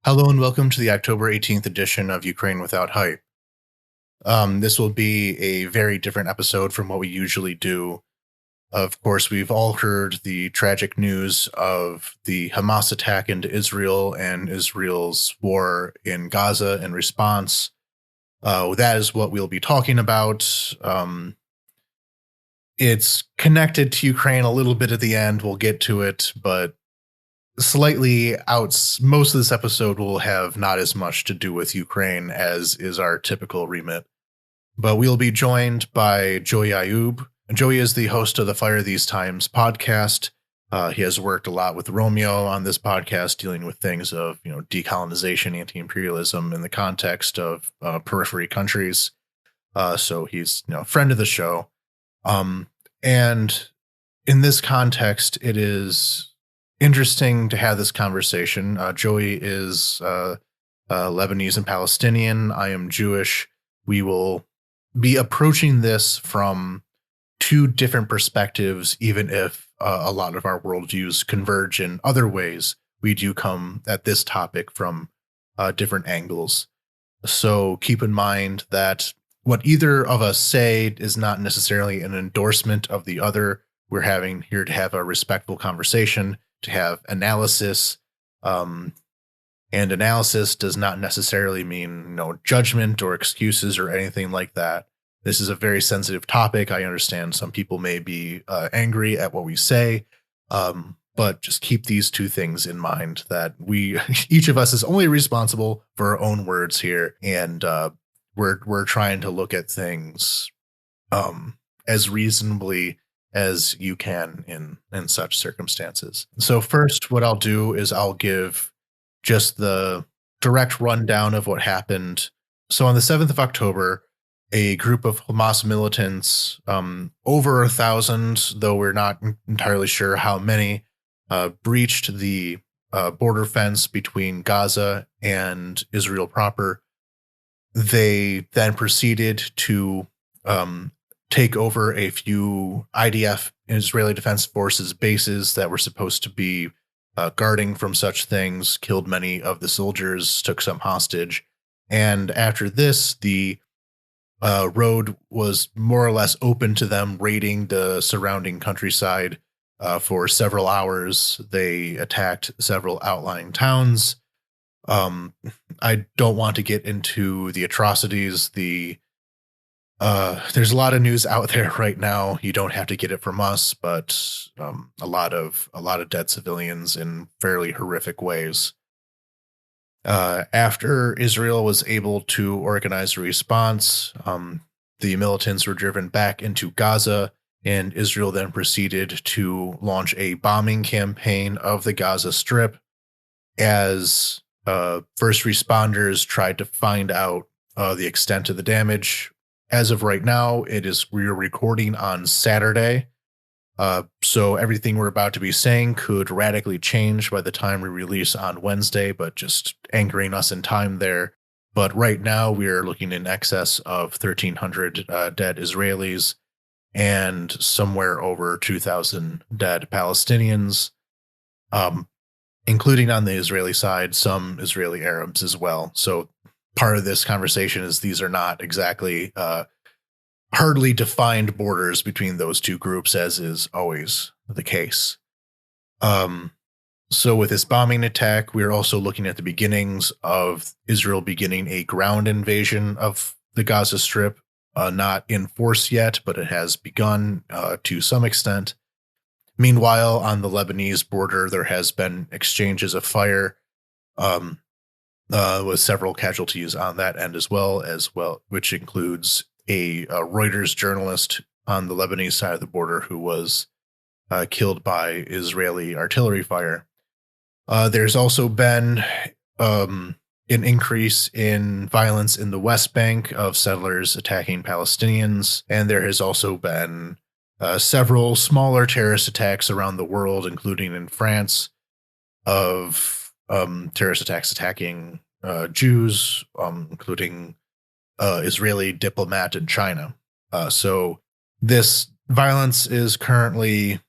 Hello and welcome to the October 18th edition of Ukraine Without Hype. This will be a very different episode from what we usually do. Of course, we've all heard the tragic news of the Hamas attack into Israel and Israel's war in Gaza in response. That is what we'll be talking about. It's connected to Ukraine a little bit at the end. We'll get to it, but slightly out. Most of this episode will have not as much to do with Ukraine as is our typical remit. But we'll be joined by Joey Ayoub. Joey is the host of the Fire These Times podcast. He has worked a lot with Romeo on this podcast, dealing with things of decolonization, anti-imperialism in the context of periphery countries. So he's a friend of the show. And in this context, it is interesting to have this conversation. Joey is Lebanese and Palestinian. I am Jewish. We will be approaching this from two different perspectives, even if a lot of our worldviews converge in other ways. We do come at this topic from different angles. So keep in mind that what either of us say is not necessarily an endorsement of the other. We're here to have a respectful conversation, to have analysis, and analysis does not necessarily mean judgment or excuses or anything like that. This is a very sensitive topic. I understand some people may be angry at what we say, but just keep these two things in mind, that each of us is only responsible for our own words here, and we're trying to look at things as reasonably as you can in such circumstances. So first, what I'll do is I'll give just the direct rundown of what happened. So on the 7th of October, a group of Hamas militants, over 1,000, though we're not entirely sure how many, breached the border fence between Gaza and Israel proper. They then proceeded to take over a few IDF, Israeli Defense Forces bases that were supposed to be guarding from such things, killed many of the soldiers, took some hostage. And after this, the road was more or less open to them raiding the surrounding countryside for several hours. They attacked several outlying towns. I don't want to get into the atrocities. There's a lot of news out there right now. You don't have to get it from us, but a lot of dead civilians in fairly horrific ways. After Israel was able to organize a response, the militants were driven back into Gaza, and Israel then proceeded to launch a bombing campaign of the Gaza Strip as first responders tried to find out the extent of the damage. As of right now, we're recording on Saturday. So everything we're about to be saying could radically change by the time we release on Wednesday, but just anchoring us in time there. But right now we are looking in excess of 1,300 dead Israelis and somewhere over 2,000 dead Palestinians, including on the Israeli side, some Israeli Arabs as well. So part of this conversation is these are not exactly hardly defined borders between those two groups, as is always the case. So with this bombing attack, we're also looking at the beginnings of Israel beginning a ground invasion of the Gaza Strip, not in force yet, but it has begun to some extent. Meanwhile, on the Lebanese border, there has been exchanges of fire, with several casualties on that end as well, which includes a Reuters journalist on the Lebanese side of the border who was killed by Israeli artillery fire. There's also been an increase in violence in the West Bank of settlers attacking Palestinians, and there has also been several smaller terrorist attacks around the world, including in France, of terrorist attacks attacking Jews, including Israeli diplomat in China. So this violence is currently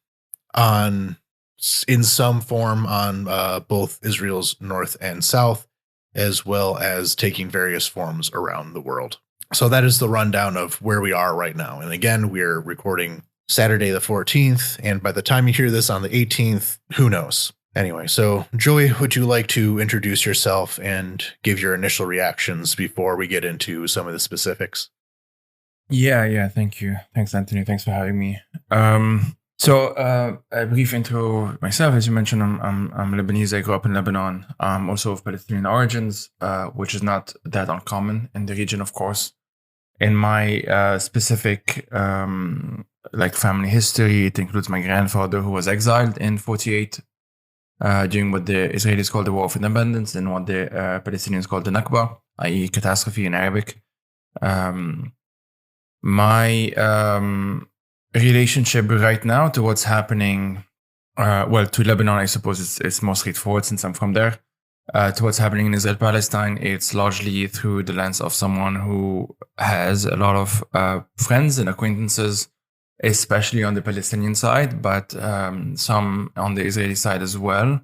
in some form on both Israel's north and south. as well as taking various forms around the world. So that is the rundown of where we are right now. And again, we're recording Saturday the 14th, and by the time you hear this on the 18th, who knows? Anyway, so Joey, would you like to introduce yourself and give your initial reactions before we get into some of the specifics? Yeah, thank you. Thanks, Anthony. Thanks for having me. A brief intro myself. As you mentioned, I'm Lebanese. I grew up in Lebanon. I'm also of Palestinian origins, which is not that uncommon in the region, of course. In my specific family history, it includes my grandfather who was exiled in 48 during what the Israelis called the War of Independence and what the Palestinians called the Nakba, i.e. catastrophe in Arabic. My relationship right now to what's happening, to Lebanon, I suppose it's more straightforward since I'm from there. To what's happening in Israel-Palestine, it's largely through the lens of someone who has a lot of friends and acquaintances, especially on the Palestinian side, but some on the Israeli side as well.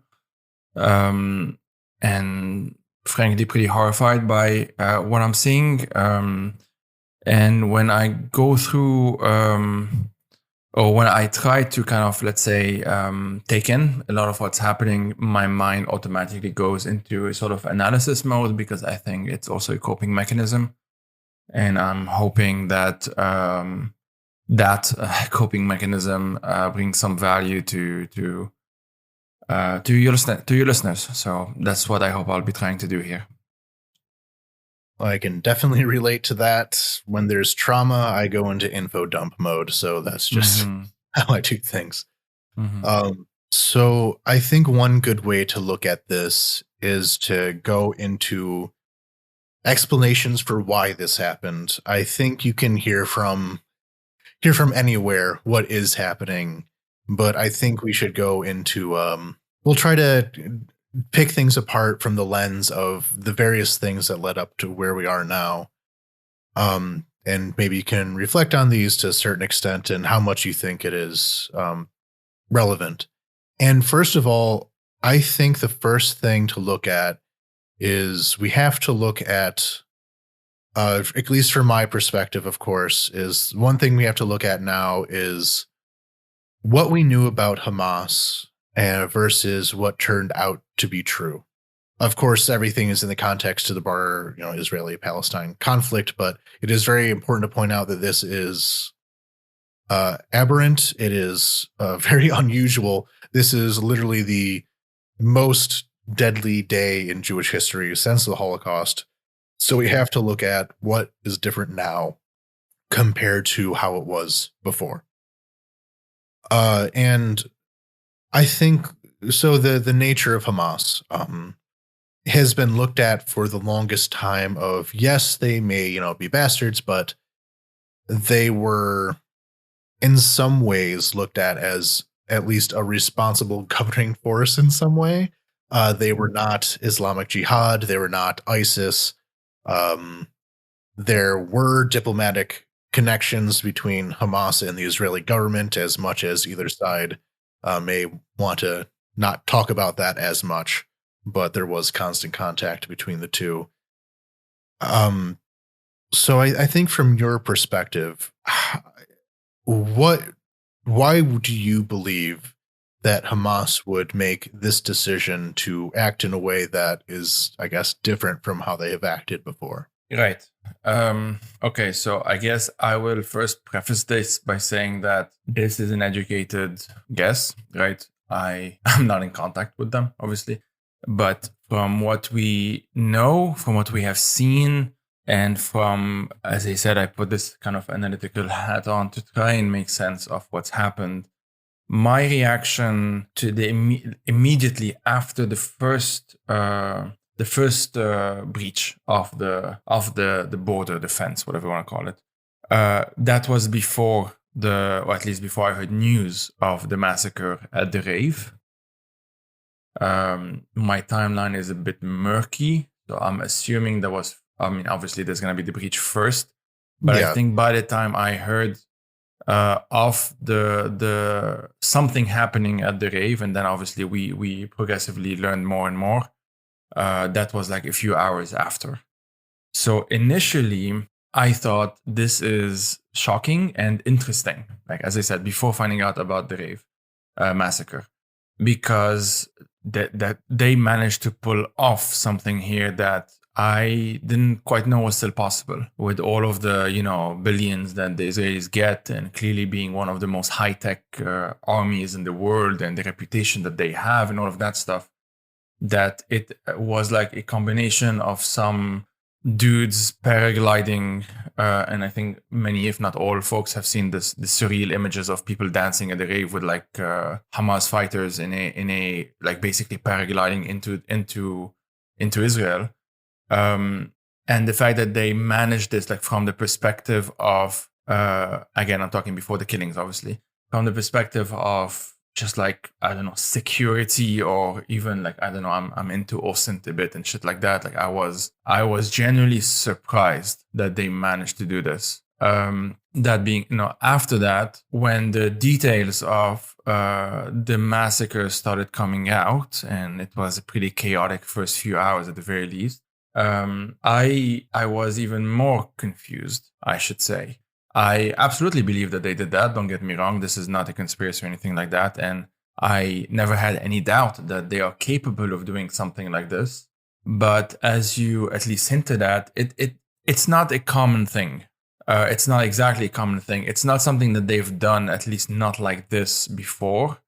And frankly, pretty horrified by what I'm seeing. And when I go through, or when I try to kind of, let's say, take in a lot of what's happening, my mind automatically goes into a sort of analysis mode because I think it's also a coping mechanism. And I'm hoping that coping mechanism brings some value to your listeners. So that's what I hope I'll be trying to do here. I can definitely relate to that. When there's trauma, I go into info dump mode. So that's just how I do things. So I think one good way to look at this is to go into explanations for why this happened. I think you can hear from anywhere what is happening, but I think we should go into we'll try to pick things apart from the lens of the various things that led up to where we are now. And maybe you can reflect on these to a certain extent and how much you think it is relevant. And first of all, I think the first thing to look at is we have to look at, at least from my perspective, of course, is one thing we have to look at now is what we knew about Hamas versus what turned out to be true. Of course, everything is in the context of the broader, Israeli-Palestine conflict, but it is very important to point out that this is aberrant. It is very unusual. This is literally the most deadly day in Jewish history since the Holocaust. So we have to look at what is different now compared to how it was before. And I think so. The nature of Hamas has been looked at for the longest time. Of yes, they may be bastards, but they were in some ways looked at as at least a responsible governing force in some way. They were not Islamic Jihad. They were not ISIS. There were diplomatic connections between Hamas and the Israeli government, as much as either side may want to not talk about that as much, but there was constant contact between the two. So I think from your perspective, why do you believe that Hamas would make this decision to act in a way that is, I guess, different from how they have acted before? Right. Okay, so I guess I will first preface this by saying that this is an educated guess, right? I'm not in contact with them, obviously. But from what we know, from what we have seen, and from, as I said, I put this kind of analytical hat on to try and make sense of what's happened. My reaction to the immediately after the first breach of the border, the fence, whatever you want to call it, that was before or at least before I heard news of the massacre at the rave. My timeline is a bit murky, so I'm assuming obviously there's going to be the breach first, but yeah. I think by the time I heard of the something happening at the rave, and then obviously we progressively learned more and more, that was like a few hours after. So initially, I thought this is shocking and interesting. Like, as I said, before finding out about the rave massacre, because that they managed to pull off something here that I didn't quite know was still possible, with all of the, billions that the Israelis get, and clearly being one of the most high-tech armies in the world, and the reputation that they have and all of that stuff, that it was like a combination of some dudes paragliding, and I think many, if not all, folks have seen the surreal images of people dancing at the rave with like Hamas fighters in a like basically paragliding into Israel, and the fact that they managed this like from the perspective of again, I'm talking before the killings, obviously, from the perspective of just like, I don't know, security, or even like, I don't know, I'm into OSINT a bit and shit like that. Like I was genuinely surprised that they managed to do this. That being, after that, when the details of the massacre started coming out, and it was a pretty chaotic first few hours at the very least, I was even more confused, I should say. I absolutely believe that they did that. Don't get me wrong. This is not a conspiracy or anything like that. And I never had any doubt that they are capable of doing something like this. But as you at least hinted at, it's not a common thing. It's not exactly a common thing. It's not something that they've done, at least not like this before.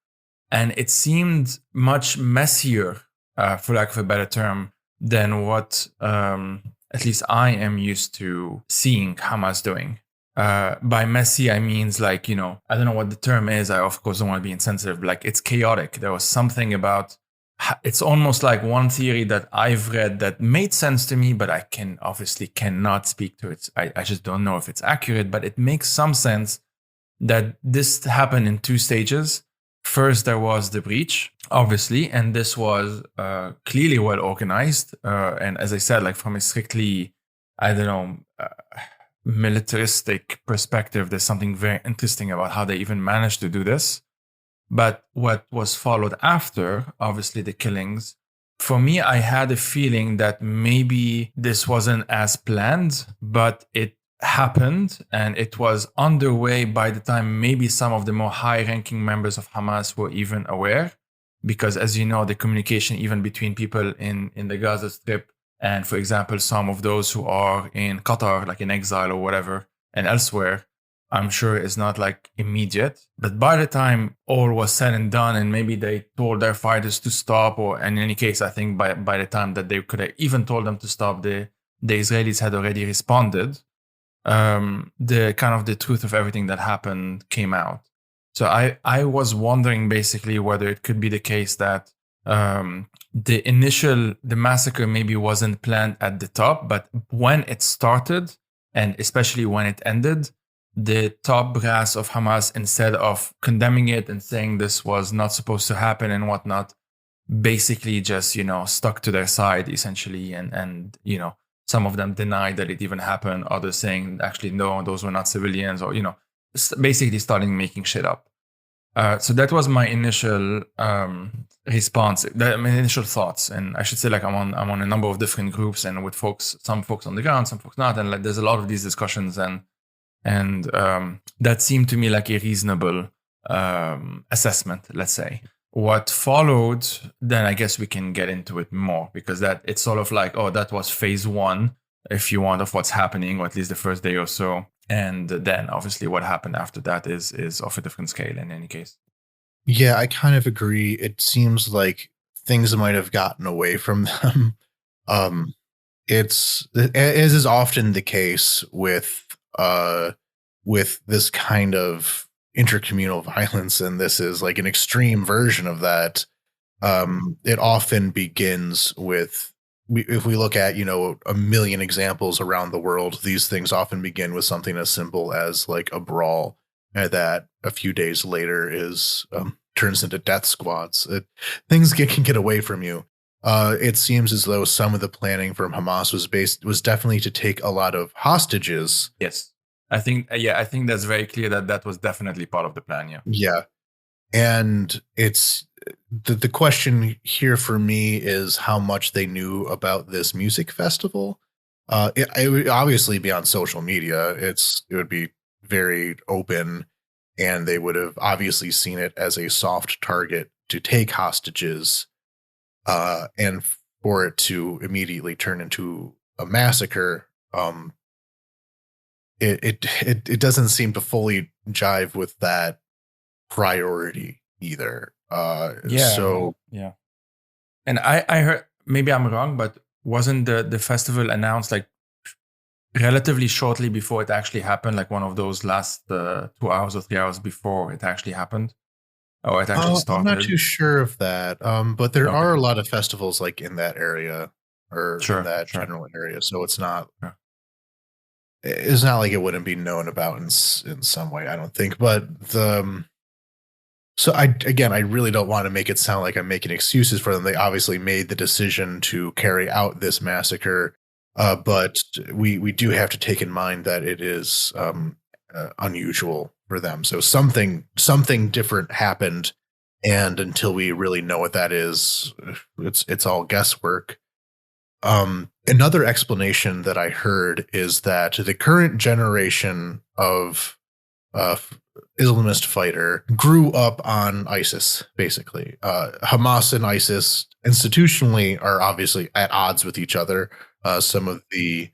And it seemed much messier, for lack of a better term, than what at least I am used to seeing Hamas doing. By messy, I means like, I don't know what the term is. I, of course, don't want to be insensitive, but like it's chaotic. There was something about, it's almost like one theory that I've read that made sense to me, but I cannot speak to it. I just don't know if it's accurate, but it makes some sense that this happened in two stages. First, there was the breach, obviously, and this was clearly well organized. And as I said, like from a strictly, I don't know, militaristic perspective, there's something very interesting about how they even managed to do this. But what was followed after, obviously the killings, for me, I had a feeling that maybe this wasn't as planned, but it happened and it was underway by the time maybe some of the more high-ranking members of Hamas were even aware. Because as you know, the communication even between people in the Gaza Strip, and for example, some of those who are in Qatar, like in exile or whatever, and elsewhere, I'm sure is not like immediate. But by the time all was said and done, and maybe they told their fighters to stop, or in any case, I think by the time that they could have even told them to stop, the Israelis had already responded. The kind of the truth of everything that happened came out. So I was wondering basically whether it could be the case that the massacre maybe wasn't planned at the top, but when it started, and especially when it ended, the top brass of Hamas, instead of condemning it and saying this was not supposed to happen and whatnot, basically just, stuck to their side essentially. And some of them denied that it even happened. Others saying, actually, no, those were not civilians, or, basically starting making shit up. So that was my initial response, my initial thoughts. And I should say, like, I'm on a number of different groups, and with some folks on the ground, some folks not. And like, there's a lot of these discussions, and that seemed to me like a reasonable assessment, let's say. What followed, then I guess we can get into it more, because that it's sort of like, oh, that was phase one, if you want, of what's happening, or at least the first day or so. And then obviously what happened after that is of a different scale in any case. Yeah, I kind of agree. It seems like things might have gotten away from them. It's, as is often the case with this kind of intercommunal violence, and this is like an extreme version of that. It often begins with, if we look at, a million examples around the world, these things often begin with something as simple as like a brawl that a few days later is turns into death squads. Things can get away from you. It seems as though some of the planning from Hamas was definitely to take a lot of hostages. Yes, I think that's very clear that was definitely part of the plan. Yeah. Yeah. And it's the question here for me is how much they knew about this music festival. It would obviously be on social media. It would be very open, and they would have obviously seen it as a soft target to take hostages, and for it to immediately turn into a massacre. It doesn't seem to fully jive with that priority either. So yeah. And I heard, maybe I'm wrong, but wasn't the festival announced like relatively shortly before it actually happened? Like one of those last 2 hours or 3 hours before it actually happened, or it actually started? I'm not too sure of that. But there are a lot of festivals like in that area or in that general area, so it's not. Sure. It's not like it wouldn't be known about in some way, I don't think. But so I really don't want to make it sound like I'm making excuses for them. They obviously made the decision to carry out this massacre, but we do have to take in mind that it is unusual for them. So something different happened, and until we really know what that is, it's all guesswork. Another explanation that I heard is that the current generation of Islamist fighter grew up on ISIS, basically. Hamas and ISIS institutionally are obviously at odds with each other. Some of the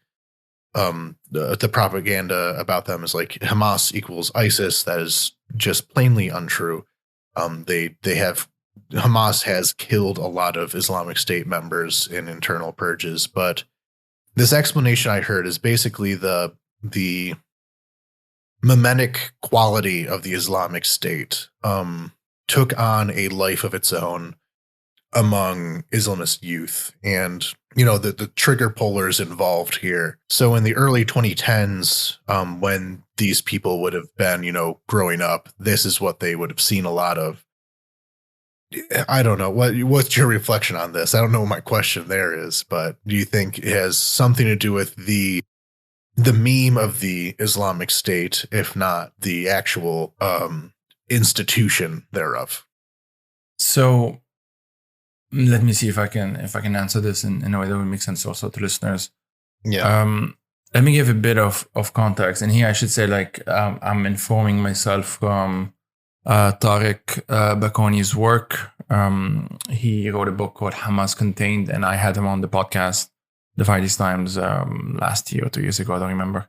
propaganda about them is like Hamas equals ISIS. That is just plainly untrue. Hamas has killed a lot of Islamic State members in internal purges, but this explanation I heard is basically the mimetic quality of the Islamic State took on a life of its own among Islamist youth, and the trigger pullers involved here. So in the early 2010s, when these people would have been growing up, this is what they would have seen a lot of. I don't know what's your reflection on this. I don't know what my question there is, but do you think it has something to do with the meme of the Islamic State, if not the actual institution thereof? So let me see if I can answer this in a way that would make sense also to listeners. Yeah. Let me give a bit of context, and here I should say, like, I'm informing myself from Tariq Bakoni's work. He wrote a book called Hamas Contained, and I had him on the podcast, The Fridays Times, last year or 2 years ago. I don't remember.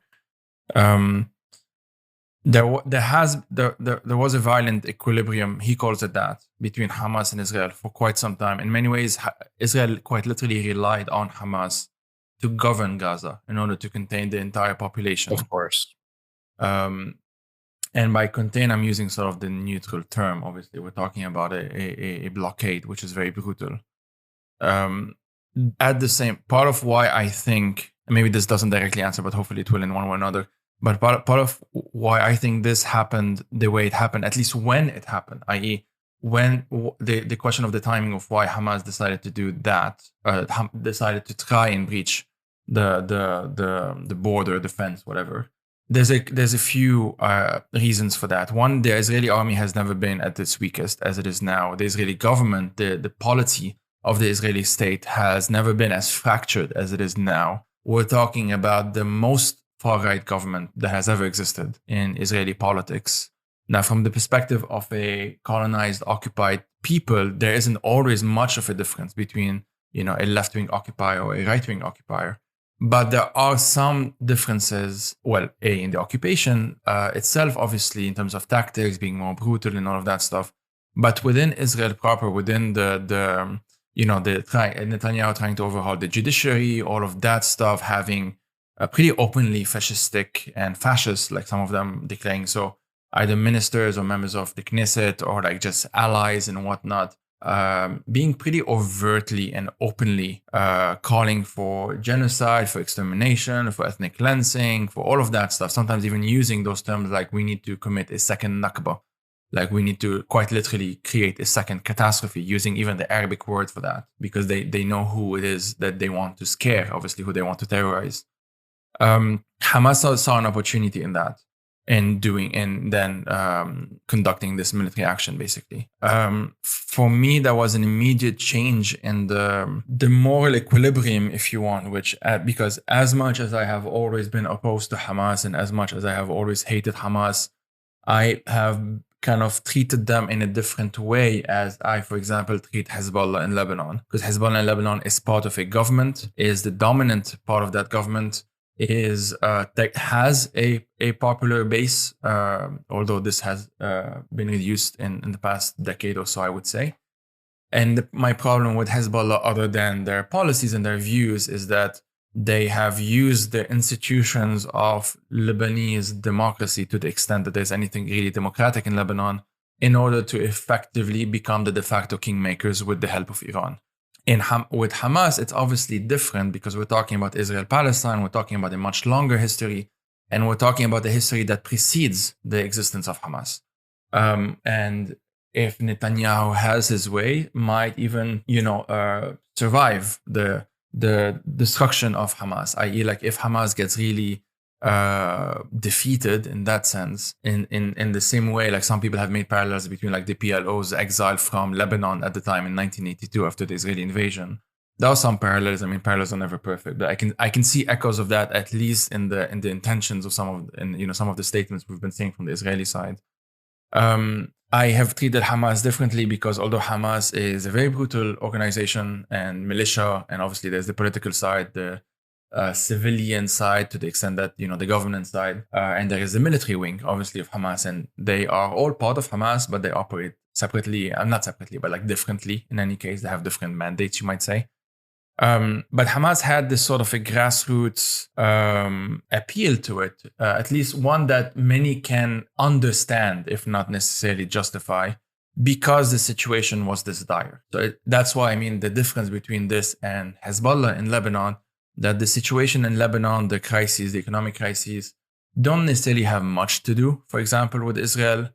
There was a violent equilibrium, he calls it that, between Hamas and Israel for quite some time. In many ways, Israel quite literally relied on Hamas to govern Gaza in order to contain the entire population. Of course. And by contain, I'm using sort of the neutral term. Obviously, we're talking about a blockade, which is very brutal. At the same, part of why I think, maybe this doesn't directly answer, but hopefully it will in one way or another. But part of why I think this happened the way it happened, at least when it happened, i.e., when the question of the timing of why Hamas decided to do that, decided to try and breach the border, the fence, whatever. There's a few reasons for that. One, the Israeli army has never been at its weakest as it is now. The Israeli government, the polity of the Israeli state has never been as fractured as it is now. We're talking about the most far-right government that has ever existed in Israeli politics. Now, from the perspective of a colonized, occupied people, there isn't always much of a difference between, a left-wing occupier or a right-wing occupier. But there are some differences, in the occupation itself, obviously, in terms of tactics, being more brutal and all of that stuff. But within Israel proper, within Netanyahu trying to overhaul the judiciary, all of that stuff, having pretty openly fascistic and fascist, like some of them declaring so, either ministers or members of the Knesset or like just allies and whatnot, being pretty overtly and openly calling for genocide, for extermination, for ethnic cleansing, for all of that stuff. Sometimes even using those terms like we need to commit a second Nakba, like we need to quite literally create a second catastrophe, using even the Arabic word for that, because they know who it is that they want to scare, obviously who they want to terrorize. Hamas saw an opportunity in that. in doing and then conducting this military action, basically. For me, there was an immediate change in the moral equilibrium, if you want, which because as much as I have always been opposed to Hamas and as much as I have always hated Hamas, I have kind of treated them in a different way as I, for example, treat Hezbollah in Lebanon. Because Hezbollah in Lebanon is part of a government, is the dominant part of that government, is that has a popular base, although this has been reduced in the past decade or so, I would say. And my problem with Hezbollah, other than their policies and their views, is that they have used the institutions of Lebanese democracy to the extent that there's anything really democratic in Lebanon in order to effectively become the de facto kingmakers with the help of Iran. With Hamas, it's obviously different because we're talking about Israel-Palestine, we're talking about a much longer history, and we're talking about the history that precedes the existence of Hamas. And if Netanyahu has his way, might even, survive the destruction of Hamas, i.e. like if Hamas gets really defeated in that sense, in the same way, like some people have made parallels between like the PLO's exile from Lebanon at the time in 1982 after the Israeli invasion. There are some parallels. I mean, parallels are never perfect, but I can see echoes of that, at least in the intentions of some of the statements we've been seeing from the Israeli side. I have treated Hamas differently because although Hamas is a very brutal organization and militia, and obviously there's the political side, the civilian side to the extent that, the government side, and there is the military wing, obviously, of Hamas, and they are all part of Hamas, but they operate separately, not separately, but like differently. In any case, they have different mandates, you might say. But Hamas had this sort of a grassroots appeal to it, at least one that many can understand, if not necessarily justify, because the situation was this dire. So that's why, I mean, the difference between this and Hezbollah in Lebanon, that the situation in Lebanon, the crises, the economic crises, don't necessarily have much to do, for example, with Israel,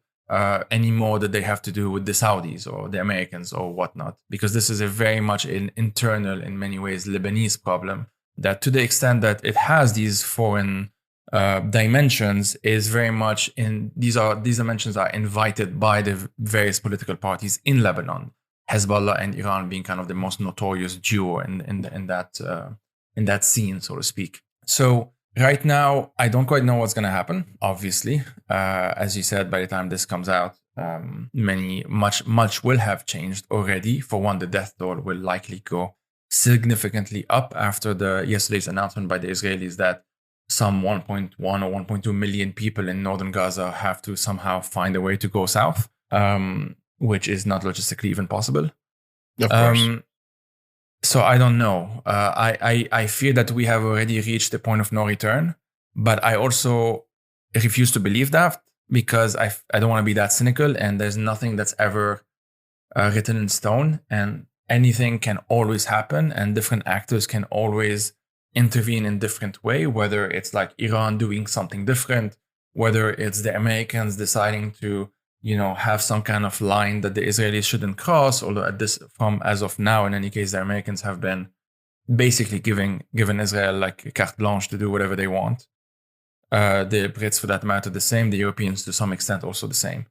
any more that they have to do with the Saudis or the Americans or whatnot, because this is a very much an internal, in many ways, Lebanese problem that, to the extent that it has these foreign dimensions, is very much these dimensions are invited by the various political parties in Lebanon, Hezbollah and Iran being kind of the most notorious duo in that scene, so to speak. So right now, I don't quite know what's going to happen, obviously. As you said, by the time this comes out, much will have changed already. For one, the death toll will likely go significantly up after yesterday's announcement by the Israelis that some 1.1 or 1.2 million people in northern Gaza have to somehow find a way to go south, which is not logistically even possible. Of course. So I don't know. I fear that we have already reached the point of no return, but I also refuse to believe that because I don't want to be that cynical, and there's nothing that's ever written in stone, and anything can always happen, and different actors can always intervene in different way, whether it's like Iran doing something different, whether it's the Americans deciding to have some kind of line that the Israelis shouldn't cross, although as of now, in any case, the Americans have been basically given Israel like a carte blanche to do whatever they want. The Brits, for that matter, the same. The Europeans, to some extent, also the same.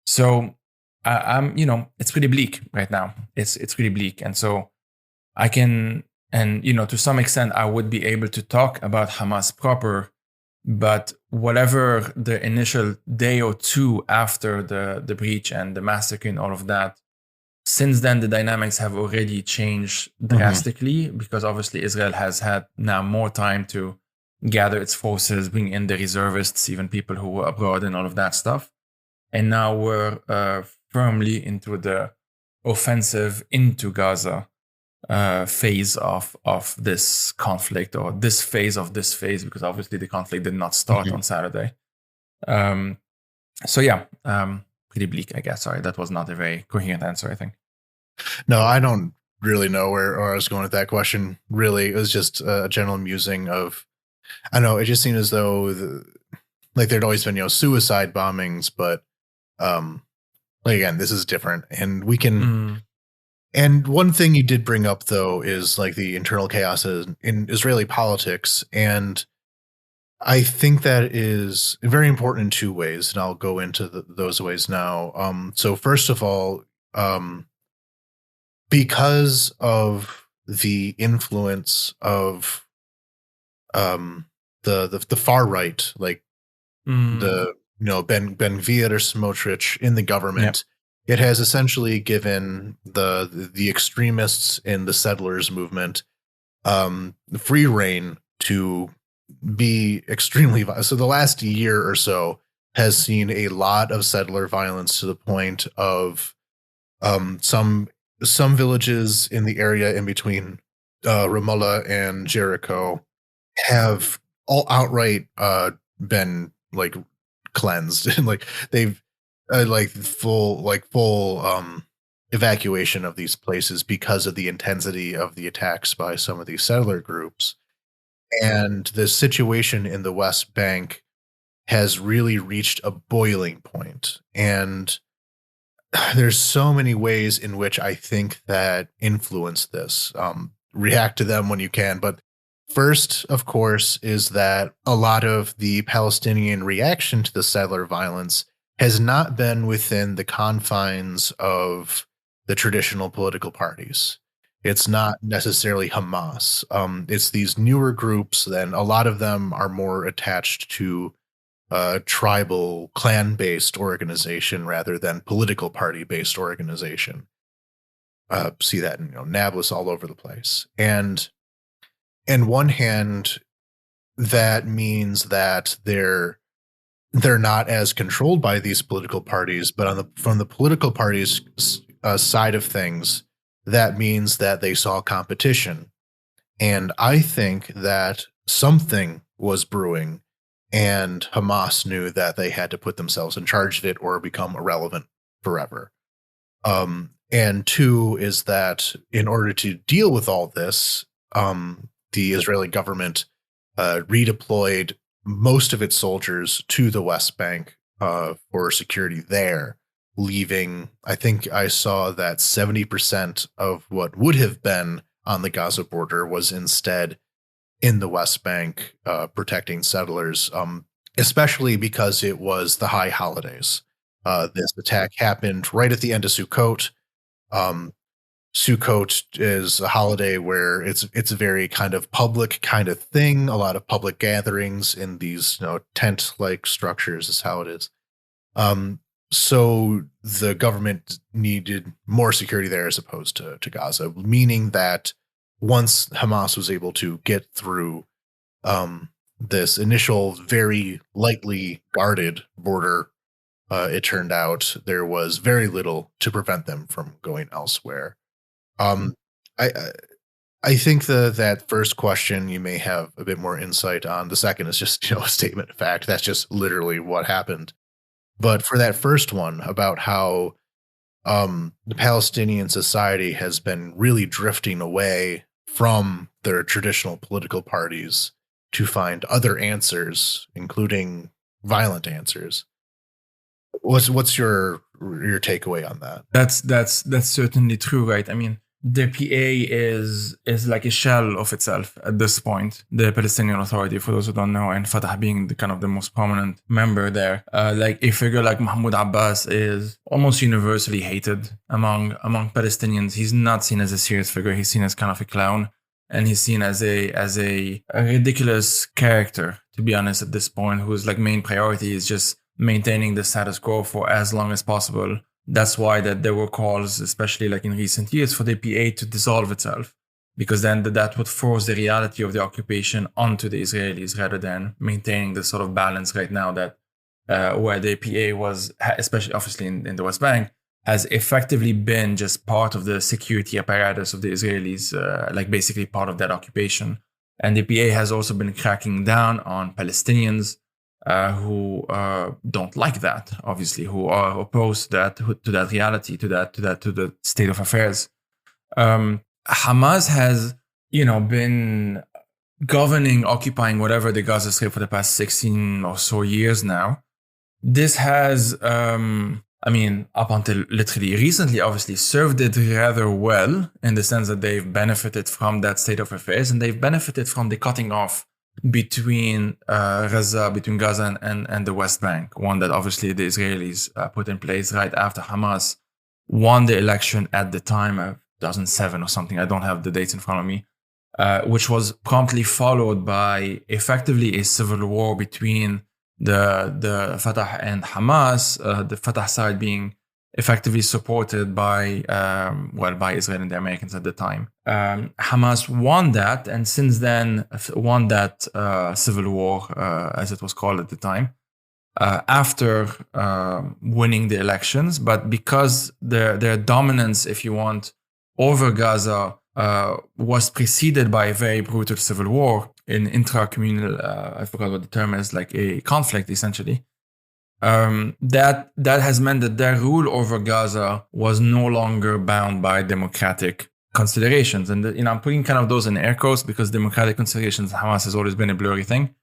So, it's pretty bleak right now. It's pretty bleak. And so I can, and, to some extent, I would be able to talk about Hamas proper. But whatever the initial day or two after the breach and the massacre and all of that, since then the dynamics have already changed drastically, because obviously Israel has had now more time to gather its forces, bring in the reservists, even people who were abroad and all of that stuff. And now we're firmly into the offensive into Gaza phase of this conflict, or this phase, because obviously the conflict did not start on Saturday. So yeah, pretty bleak, I guess. Sorry, that was not a very coherent answer, I think. No, I don't really know where I was going with that question. Really, it was just a general musing of, I don't know, it just seemed as though there'd always been, suicide bombings, but again, this is different, and we can. And one thing you did bring up, though, is like the internal chaos in Israeli politics. And I think that is very important in two ways, and I'll go into those ways now. So first of all, um, because of the influence of the far right, like the Ben Gvir or Smotrich in the government, it has essentially given the extremists in the settlers movement free reign to be extremely violent. So the last year or so has seen a lot of settler violence to the point of some villages in the area in between Ramallah and Jericho have all outright been like cleansed and like they've like full evacuation of these places because of the intensity of the attacks by some of these settler groups. And the situation in the West Bank has really reached a boiling point. And there's so many ways in which I think that influence this. React to them when you can. But first, of course, is that a lot of the Palestinian reaction to the settler violence has not been within the confines of the traditional political parties. It's not necessarily Hamas. It's these newer groups, then a lot of them are more attached to tribal clan-based organization rather than political party-based organization. See that in Nablus all over the place. And on one hand, that means that they're not as controlled by these political parties, but from the political parties side of things, that means that they saw competition. And I think that something was brewing, and Hamas knew that they had to put themselves in charge of it or become irrelevant forever. And two is that in order to deal with all this, the Israeli government redeployed most of its soldiers to the West Bank for security there, leaving, I think I saw that 70% of what would have been on the Gaza border was instead in the West Bank protecting settlers, especially because it was the high holidays. This attack happened right at the end of Sukkot. Sukkot is a holiday where it's a very kind of public kind of thing. A lot of public gatherings in these tent-like structures is how it is. So the government needed more security there as opposed to Gaza, meaning that once Hamas was able to get through this initial very lightly guarded border, it turned out there was very little to prevent them from going elsewhere. I think that first question you may have a bit more insight on. The second is just a statement of fact. That's just literally what happened. But for that first one about how the Palestinian society has been really drifting away from their traditional political parties to find other answers, including violent answers. What's your takeaway on that? That's certainly true, right? I mean, the PA is like a shell of itself at this point. The Palestinian Authority, for those who don't know, and Fatah being the kind of the most prominent member there. Like a figure like Mahmoud Abbas is almost universally hated among Palestinians. He's not seen as a serious figure. He's seen as kind of a clown, and he's seen as a ridiculous character, to be honest, at this point, whose like main priority is just maintaining the status quo for as long as possible. That's why that there were calls, especially like in recent years, for the PA to dissolve itself, because then that would force the reality of the occupation onto the Israelis rather than maintaining the sort of balance right now that where the PA was, especially obviously in the West Bank, has effectively been just part of the security apparatus of the Israelis, like basically part of that occupation. And the PA has also been cracking down on Palestinians who don't like that, obviously, who are opposed to that reality, to the state of affairs. Hamas has, been governing, occupying whatever the Gaza Strip for the past 16 or so years now. This has, up until literally recently, obviously served it rather well in the sense that they've benefited from that state of affairs, and they've benefited from the cutting off between Gaza and the West Bank, one that obviously the Israelis put in place right after Hamas won the election at the time of 2007 or something. I don't have the dates in front of me, which was promptly followed by effectively a civil war between the Fatah and Hamas, the Fatah side being effectively supported by Israel and the Americans at the time. Hamas won that, and since then won that civil war, as it was called at the time, after winning the elections. But because their dominance, if you want, over Gaza was preceded by a very brutal civil war, in intra-communal, I forgot what the term is, like a conflict essentially. That has meant that their rule over Gaza was no longer bound by democratic considerations. And I'm putting kind of those in air quotes because democratic considerations in Hamas has always been a blurry thing.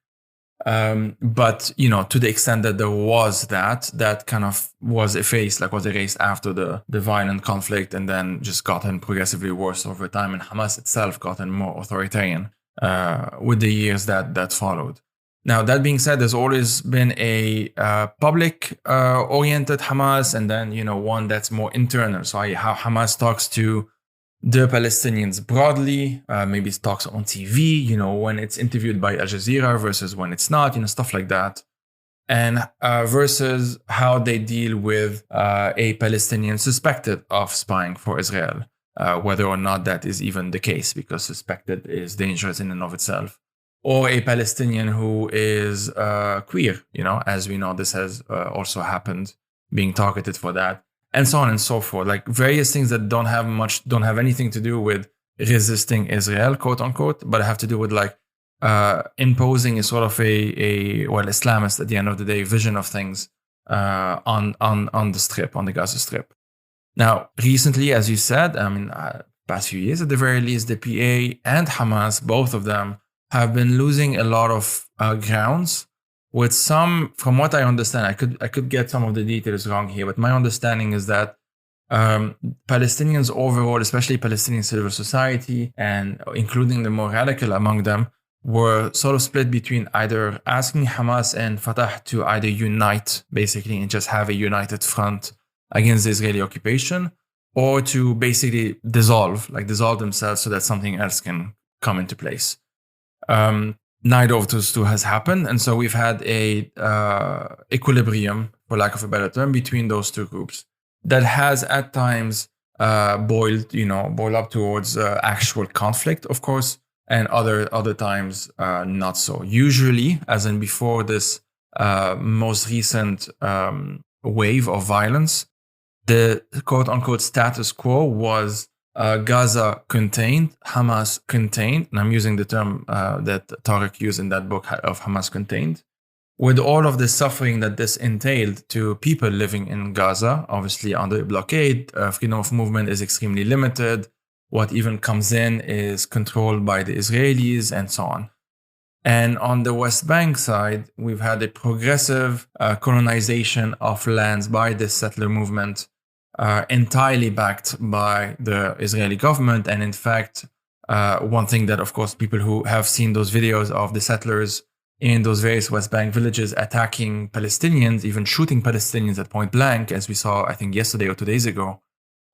But to the extent that there was that kind of was erased after the violent conflict, and then just gotten progressively worse over time, and Hamas itself gotten more authoritarian with the years that followed. Now, that being said, there's always been a public oriented Hamas, and then one that's more internal. So how Hamas talks to the Palestinians broadly, maybe it talks on TV, when it's interviewed by Al Jazeera versus when it's not, stuff like that. And versus how they deal with a Palestinian suspected of spying for Israel, whether or not that is even the case, because suspected is dangerous in and of itself. Or a Palestinian who is queer, as we know, this has also happened, being targeted for that. And so on and so forth, like various things that don't have anything to do with resisting Israel, quote unquote, but have to do with imposing a sort of a Islamist at the end of the day vision of things on the Gaza Strip. Now, recently, as you said, past few years at the very least, the PA and Hamas, both of them, have been losing a lot of grounds. With some, from what I understand, I could get some of the details wrong here, but my understanding is that Palestinians overall, especially Palestinian civil society, and including the more radical among them, were sort of split between either asking Hamas and Fatah to either unite, basically, and just have a united front against the Israeli occupation, or to basically dissolve themselves so that something else can come into place. Neither of those two has happened, and so we've had a equilibrium, for lack of a better term, between those two groups that has at times boiled up towards actual conflict, of course, and other times not so. Usually, as in before this most recent wave of violence, the quote unquote status quo was Gaza contained, Hamas contained, and I'm using the term that Tariq used in that book of Hamas contained, with all of the suffering that this entailed to people living in Gaza, obviously under a blockade, freedom of movement is extremely limited. What even comes in is controlled by the Israelis and so on. And on the West Bank side, we've had a progressive colonization of lands by this settler movement, entirely backed by the Israeli government. And in fact, one thing that, of course, people who have seen those videos of the settlers in those various West Bank villages attacking Palestinians, even shooting Palestinians at point blank, as we saw, I think, yesterday or 2 days ago,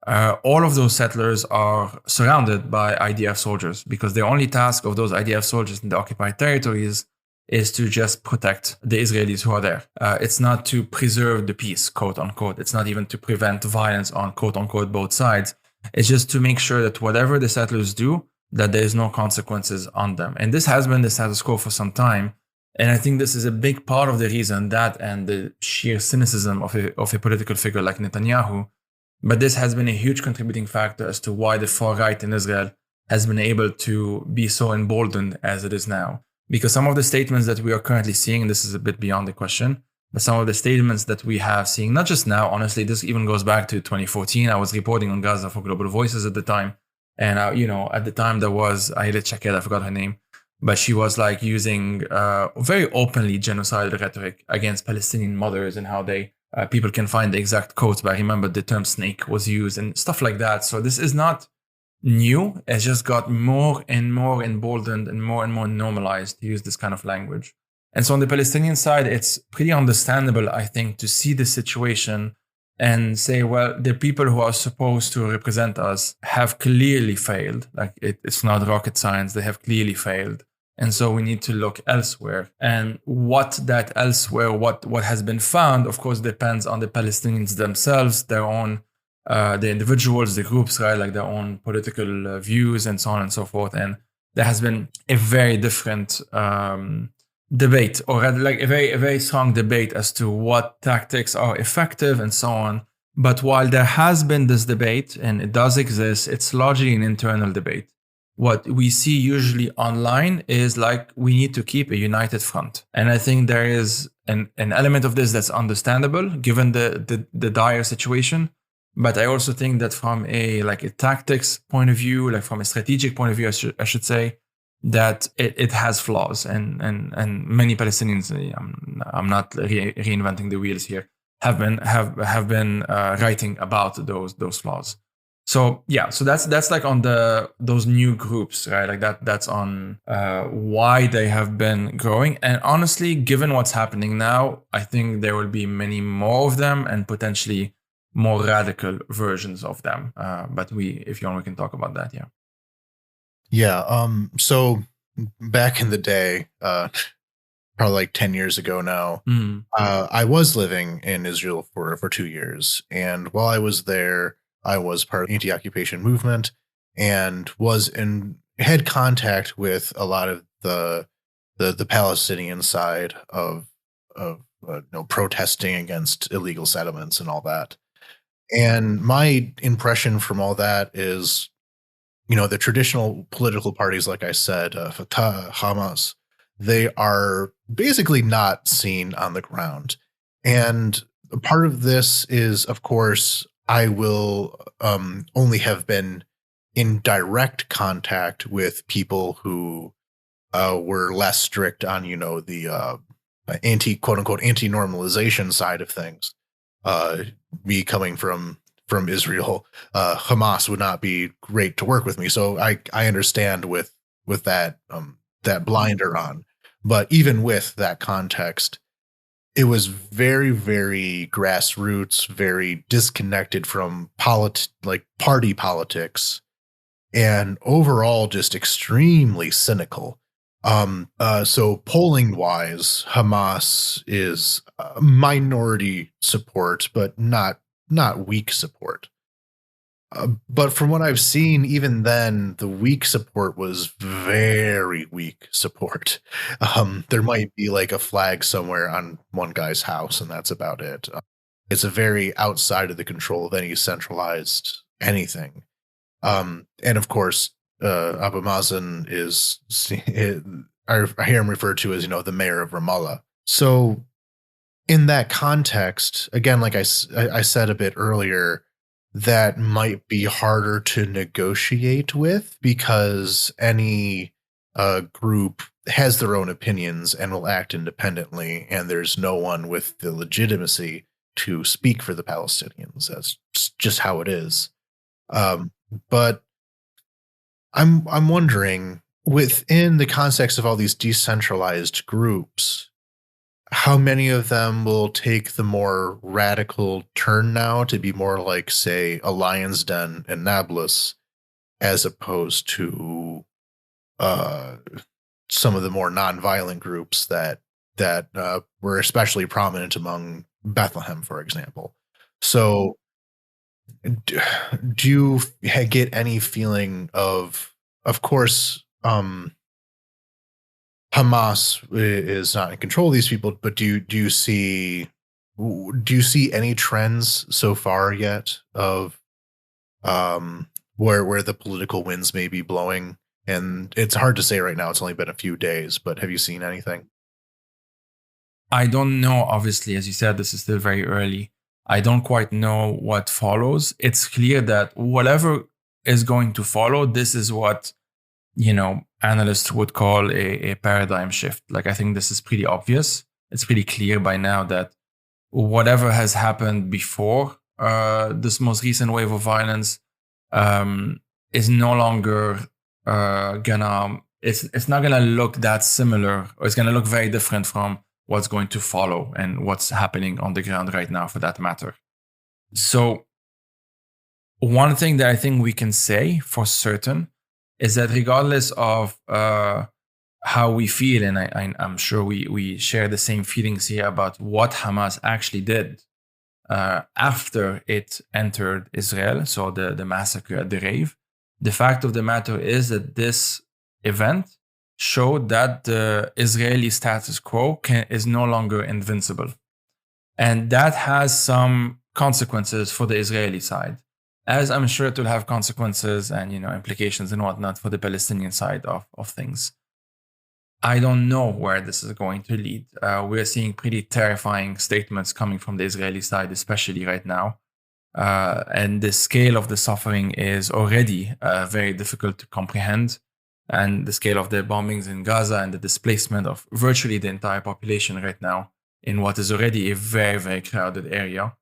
all of those settlers are surrounded by IDF soldiers, because the only task of those IDF soldiers in the occupied territories is to just protect the Israelis who are there. It's not to preserve the peace, quote unquote. It's not even to prevent violence on, quote unquote, both sides. It's just to make sure that whatever the settlers do, that there is no consequences on them. And this has been the status quo for some time. And I think this is a big part of the reason, that and the sheer cynicism of a political figure like Netanyahu. But this has been a huge contributing factor as to why the far right in Israel has been able to be so emboldened as it is now. Because some of the statements that we are currently seeing, and this is a bit beyond the question, but some of the statements that we have seen, not just now, honestly, this even goes back to 2014. I was reporting on Gaza for Global Voices at the time. And, at the time there was Ayelet Shaked, I forgot her name, but she was using very openly genocidal rhetoric against Palestinian mothers, and how people can find the exact quotes, but I remember the term snake was used and stuff like that. So this is not new. It just got more and more emboldened and more normalized to use this kind of language. And so on the Palestinian side, it's pretty understandable, I think, to see the situation and say, well, the people who are supposed to represent us have clearly failed. Like it's not rocket science. They have clearly failed. And so we need to look elsewhere. And what that elsewhere, what has been found, of course, depends on the Palestinians themselves, their own, the individuals, the groups, right? Like their own political views and so on and so forth. And there has been a very different debate, or rather like a very strong debate as to what tactics are effective and so on. But while there has been this debate and it does exist, it's largely an internal debate. What we see usually online is like we need to keep a united front. And I think there is an element of this that's understandable given the dire situation. But I also think that from a tactics point of view, like from a strategic point of view, I should say, that it has flaws, and many Palestinians, I'm not reinventing the wheels here, have been writing about those flaws. So yeah, so that's like on those new groups, right? Like that's on why they have been growing. And honestly, given what's happening now, I think there will be many more of them and potentially more radical versions of them. But if you want, we can talk about that. Yeah. Yeah. So back in the day, probably like 10 years ago now, I was living in Israel for 2 years. And while I was there, I was part of the anti-occupation movement and had contact with a lot of the Palestinian side of protesting against illegal settlements and all that. And my impression from all that is, the traditional political parties, like I said, Fatah, Hamas, they are basically not seen on the ground. And part of this is, of course, I will only have been in direct contact with people who were less strict on, the quote unquote anti-normalization side of things. Me coming from Israel, Hamas would not be great to work with me. So I understand with that that blinder on. But even with that context, it was very, very grassroots, very disconnected from party politics, and overall just extremely cynical. So polling wise, Hamas is minority support, but not weak support. But from what I've seen, even then, the weak support was very weak support. There might be like a flag somewhere on one guy's house, and that's about it. It's a very outside of the control of any centralized anything. And of course, Abu Mazen I hear him referred to as, the mayor of Ramallah. So in that context, again, like I said a bit earlier, that might be harder to negotiate with because any group has their own opinions and will act independently, and there's no one with the legitimacy to speak for the Palestinians. That's just how it is. But I'm wondering, within the context of all these decentralized groups, how many of them will take the more radical turn now to be more like, say, a Lion's Den and Nablus, as opposed to some of the more nonviolent groups that were especially prominent among Bethlehem, for example. So do you get any feeling of course, Hamas is not in control of these people, but do you see any trends so far yet of where the political winds may be blowing? And it's hard to say right now. It's only been a few days, but have you seen anything? I don't know. Obviously, as you said, this is still very early. I don't quite know what follows. It's clear that whatever is going to follow, this is what analysts would call a paradigm shift. Like, I think this is pretty obvious. It's pretty clear by now that whatever has happened before this most recent wave of violence is no longer gonna. It's not gonna look that similar, or it's gonna look very different from what's going to follow and what's happening on the ground right now, for that matter. So, one thing that I think we can say for certain is that regardless of how we feel, and I'm sure we share the same feelings here about what Hamas actually did after it entered Israel, so the massacre at the rave, the fact of the matter is that this event showed that the Israeli status quo is no longer invincible. And that has some consequences for the Israeli side, as I'm sure it will have consequences and implications and whatnot for the Palestinian side of things. I don't know where this is going to lead. We're seeing pretty terrifying statements coming from the Israeli side, especially right now. And the scale of the suffering is already very difficult to comprehend. And the scale of the bombings in Gaza and the displacement of virtually the entire population right now in what is already a very, very crowded area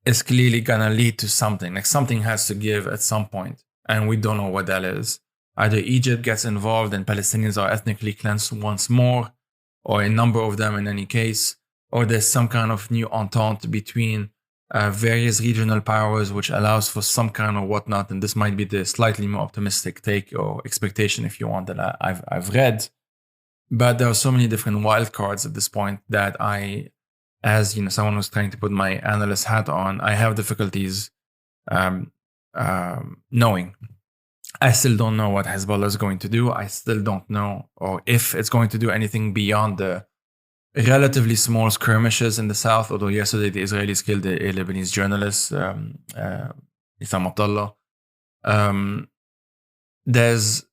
is clearly going to lead to something. Like, something has to give at some point, and we don't know what that is. Either Egypt gets involved and Palestinians are ethnically cleansed once more, or a number of them in any case, or there's some kind of new entente between various regional powers, which allows for some kind of whatnot. And this might be the slightly more optimistic take or expectation, if you want, that I've read. But there are so many different wildcards at this point that I, as someone who's trying to put my analyst hat on, I have difficulties knowing. I still don't know what Hezbollah is going to do. I still don't know, or if it's going to do anything beyond the relatively small skirmishes in the south. Although yesterday the Israelis killed a Lebanese journalist, Issam Abdallah. There's,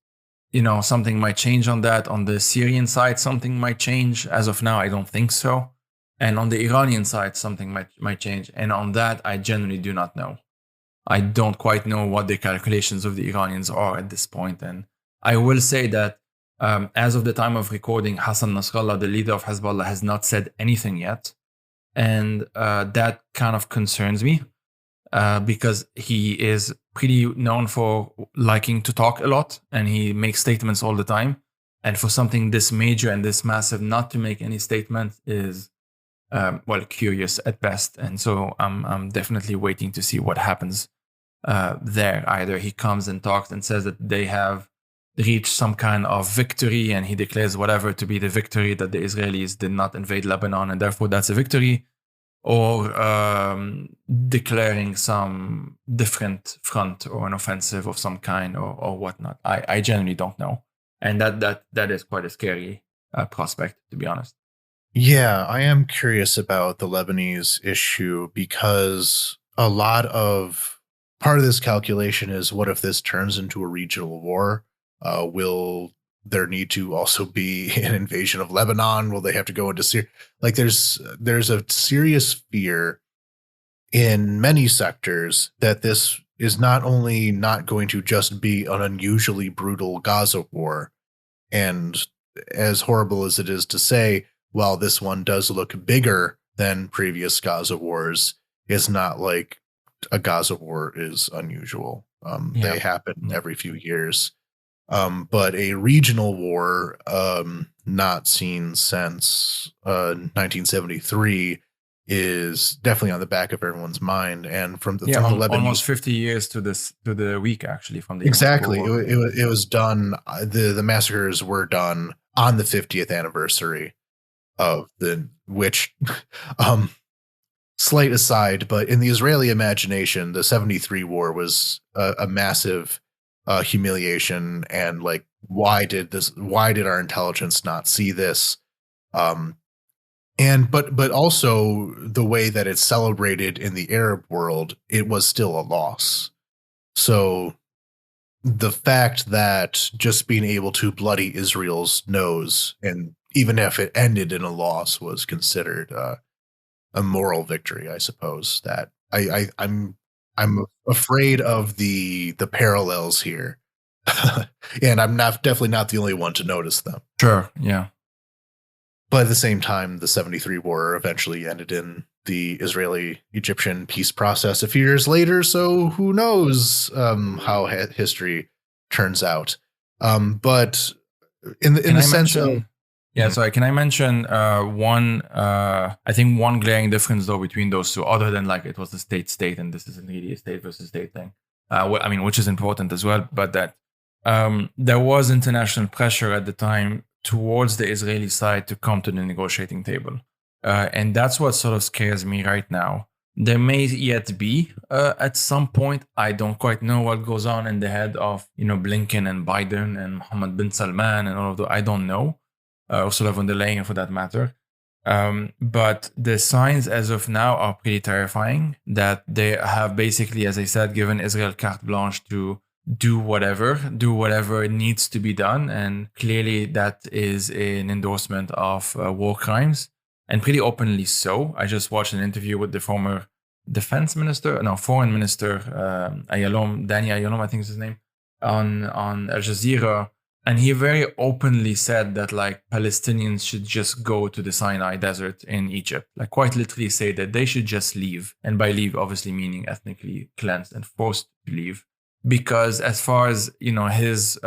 something might change on that. On the Syrian side, something might change. As of now, I don't think so. And on the Iranian side, something might change. And on that, I genuinely do not know. I don't quite know what the calculations of the Iranians are at this point. And I will say that as of the time of recording, Hassan Nasrallah, the leader of Hezbollah, has not said anything yet. And that kind of concerns me because he is pretty known for liking to talk a lot, and he makes statements all the time. And for something this major and this massive not to make any statement is, curious at best. And so I'm definitely waiting to see what happens there. Either he comes and talks and says that they have reached some kind of victory, and he declares whatever to be the victory, that the Israelis did not invade Lebanon and therefore that's a victory, or declaring some different front or an offensive of some kind or whatnot. I genuinely don't know. And that is quite a scary prospect, to be honest. Yeah, I am curious about the Lebanese issue, because a lot of part of this calculation is, what if this turns into a regional war? Will there need to also be an invasion of Lebanon? Will they have to go into Syria? Like, there's a serious fear in many sectors that this is not only not going to just be an unusually brutal Gaza war, and as horrible as it is to say, while this one does look bigger than previous Gaza wars, it's not like a Gaza war is unusual. They happen every few years. But a regional war, not seen since 1973, is definitely on the back of everyone's mind. And from the Lebanese, almost 50 years to the week, actually, from the exactly. It was done. The massacres were done on the 50th anniversary of which slight aside, but in the Israeli imagination, the 73 war was a massive humiliation. And like, why did our intelligence not see this? But also the way that it's celebrated in the Arab world, it was still a loss. So the fact that just being able to bloody Israel's nose, and even if it ended in a loss, was considered a moral victory, I suppose. That I'm afraid of the parallels here, and I'm definitely not the only one to notice them. Sure, yeah. But at the same time, the 73 war eventually ended in the Israeli-Egyptian peace process a few years later. So who knows how history turns out. But in the sense of sorry. Can I mention one? I think one glaring difference though between those two, other than like it was a state, and this isn't really a state versus state thing. I mean, which is important as well, but that there was international pressure at the time towards the Israeli side to come to the negotiating table, and that's what sort of scares me right now. There may yet be at some point. I don't quite know what goes on in the head of Blinken and Biden and Mohammed bin Salman and all of those. I don't know. Ursula von der Leyen for that matter. But the signs as of now are pretty terrifying that they have basically, as I said, given Israel carte blanche to do whatever needs to be done. And clearly that is an endorsement of war crimes, and pretty openly so. I just watched an interview with the former foreign minister, Danny Ayalon, I think is his name, on Al Jazeera. And he very openly said that like Palestinians should just go to the Sinai desert in Egypt, like quite literally say that they should just leave. And by leave, obviously meaning ethnically cleansed and forced to leave. Because as far as, his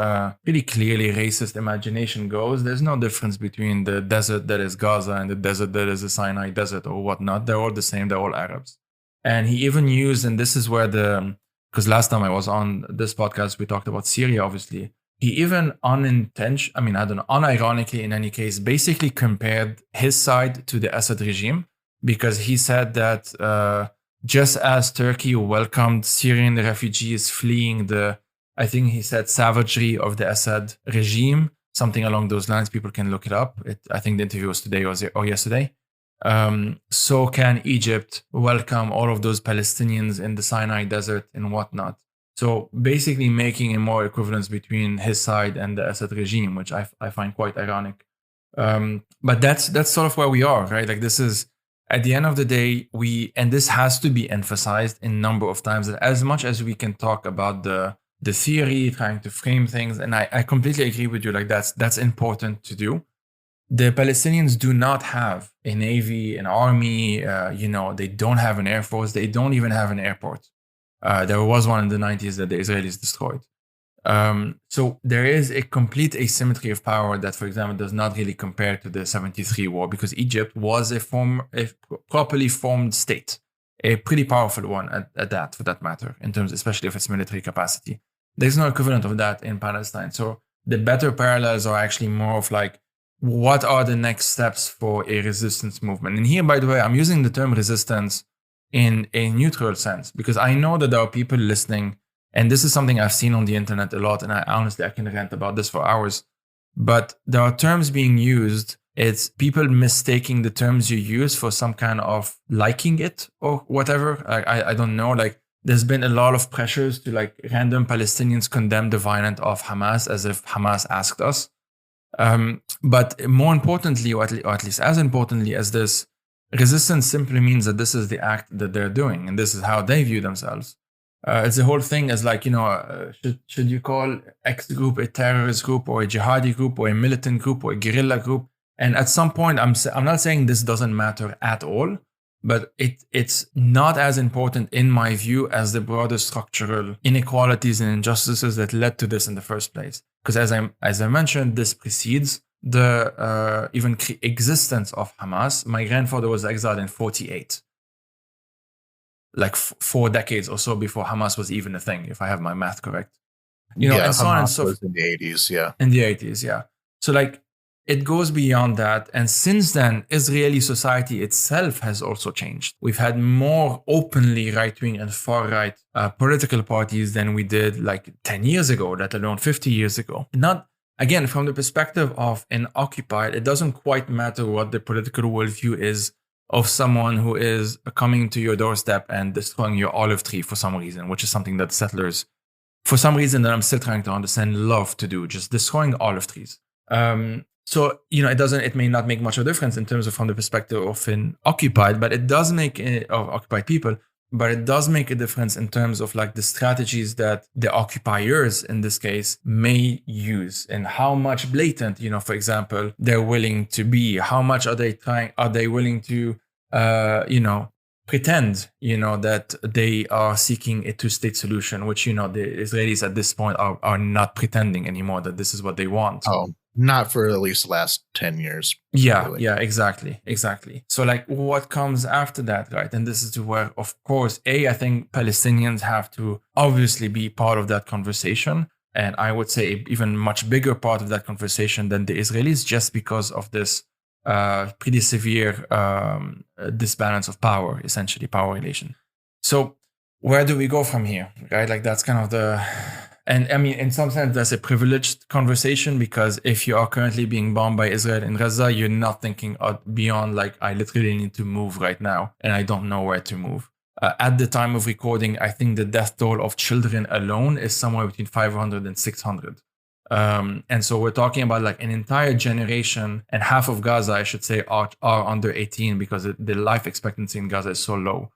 pretty clearly racist imagination goes, there's no difference between the desert that is Gaza and the desert that is the Sinai desert or whatnot. They're all the same. They're all Arabs. And he even used, and this is where because last time I was on this podcast, we talked about Syria, obviously. He even unironically in any case, basically compared his side to the Assad regime, because he said that just as Turkey welcomed Syrian refugees fleeing I think he said savagery of the Assad regime, something along those lines. People can look it up. I think the interview was today or yesterday. So can Egypt welcome all of those Palestinians in the Sinai desert and whatnot. So basically making a more equivalence between his side and the Assad regime, which I find quite ironic. But that's sort of where we are, right? Like this is, at the end of the day, and this has to be emphasized in a number of times, that as much as we can talk about the theory, trying to frame things, and I completely agree with you, like that's important to do. The Palestinians do not have a navy, an army, they don't have an air force, they don't even have an airport. There was one in the 90s that the Israelis destroyed. So there is a complete asymmetry of power that, for example, does not really compare to the 73 war, because Egypt was a properly formed state, a pretty powerful one at that, for that matter, in terms especially of its military capacity. There's no equivalent of that in Palestine. So the better parallels are actually more of like, what are the next steps for a resistance movement? And here, by the way, I'm using the term resistance in a neutral sense, because I know that there are people listening, and this is something I've seen on the internet a lot, and I can rant about this for hours, but there are terms being used. It's people mistaking the terms you use for some kind of liking it or whatever. I don't know, like there's been a lot of pressures to like random Palestinians condemn the violence of Hamas as if Hamas asked us. But more importantly, or at least as importantly as this, resistance simply means that this is the act that they're doing, and this is how they view themselves. It's the whole thing as like, should you call X group a terrorist group or a jihadi group or a militant group or a guerrilla group? And at some point, I'm not saying this doesn't matter at all, but it's not as important in my view as the broader structural inequalities and injustices that led to this in the first place. Because as I mentioned, this precedes the even existence of Hamas. My grandfather was exiled in 1948, like 4 decades or so before Hamas was even a thing, if I have my math correct. And so on and so forth. In the 80s, yeah. In the 80s, yeah. So like it goes beyond that. And since then, Israeli society itself has also changed. We've had more openly right-wing and far-right political parties than we did like 10 years ago, let alone 50 years ago. Not, again, from the perspective of an occupied, it doesn't quite matter what the political worldview is of someone who is coming to your doorstep and destroying your olive tree for some reason, which is something that settlers, for some reason that I'm still trying to understand, love to do, just destroying olive trees. So, it may not make much of a difference in terms of from the perspective of an occupied, but it does make, of occupied people, but it does make a difference in terms of like the strategies that the occupiers in this case may use and how much blatant, for example, they're willing to be. How much are they willing to pretend, that they are seeking a two-state solution, which, the Israelis at this point are not pretending anymore that this is what they want. Oh, not for at least the last 10 years. Yeah, really. yeah, exactly. So like what comes after that, right? And this is where, of course, I think Palestinians have to obviously be part of that conversation. And I would say even much bigger part of that conversation than the Israelis, just because of this pretty severe disbalance of power, essentially power relation. So where do we go from here, right? Like that's kind of and I mean, in some sense, that's a privileged conversation, because if you are currently being bombed by Israel in Gaza, you're not thinking beyond like, I literally need to move right now and I don't know where to move. At the time of recording, I think the death toll of children alone is somewhere between 500 and 600. And so we're talking about like an entire generation, and half of Gaza, I should say, are under 18, because the life expectancy in Gaza is so low.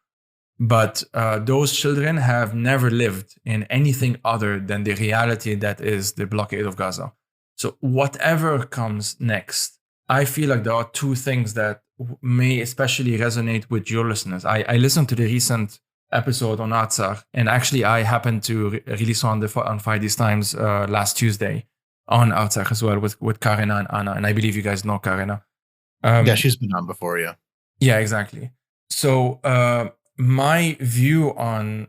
But those children have never lived in anything other than the reality that is the blockade of Gaza. So whatever comes next, I feel like there are two things that may especially resonate with your listeners. I listened to the recent episode on Artsakh, and actually I happened to release on Friday's Times last Tuesday on Artsakh as well with Karina and Anna, and I believe you guys know Karina. Yeah, she's been on before, yeah. Yeah, exactly. So my view on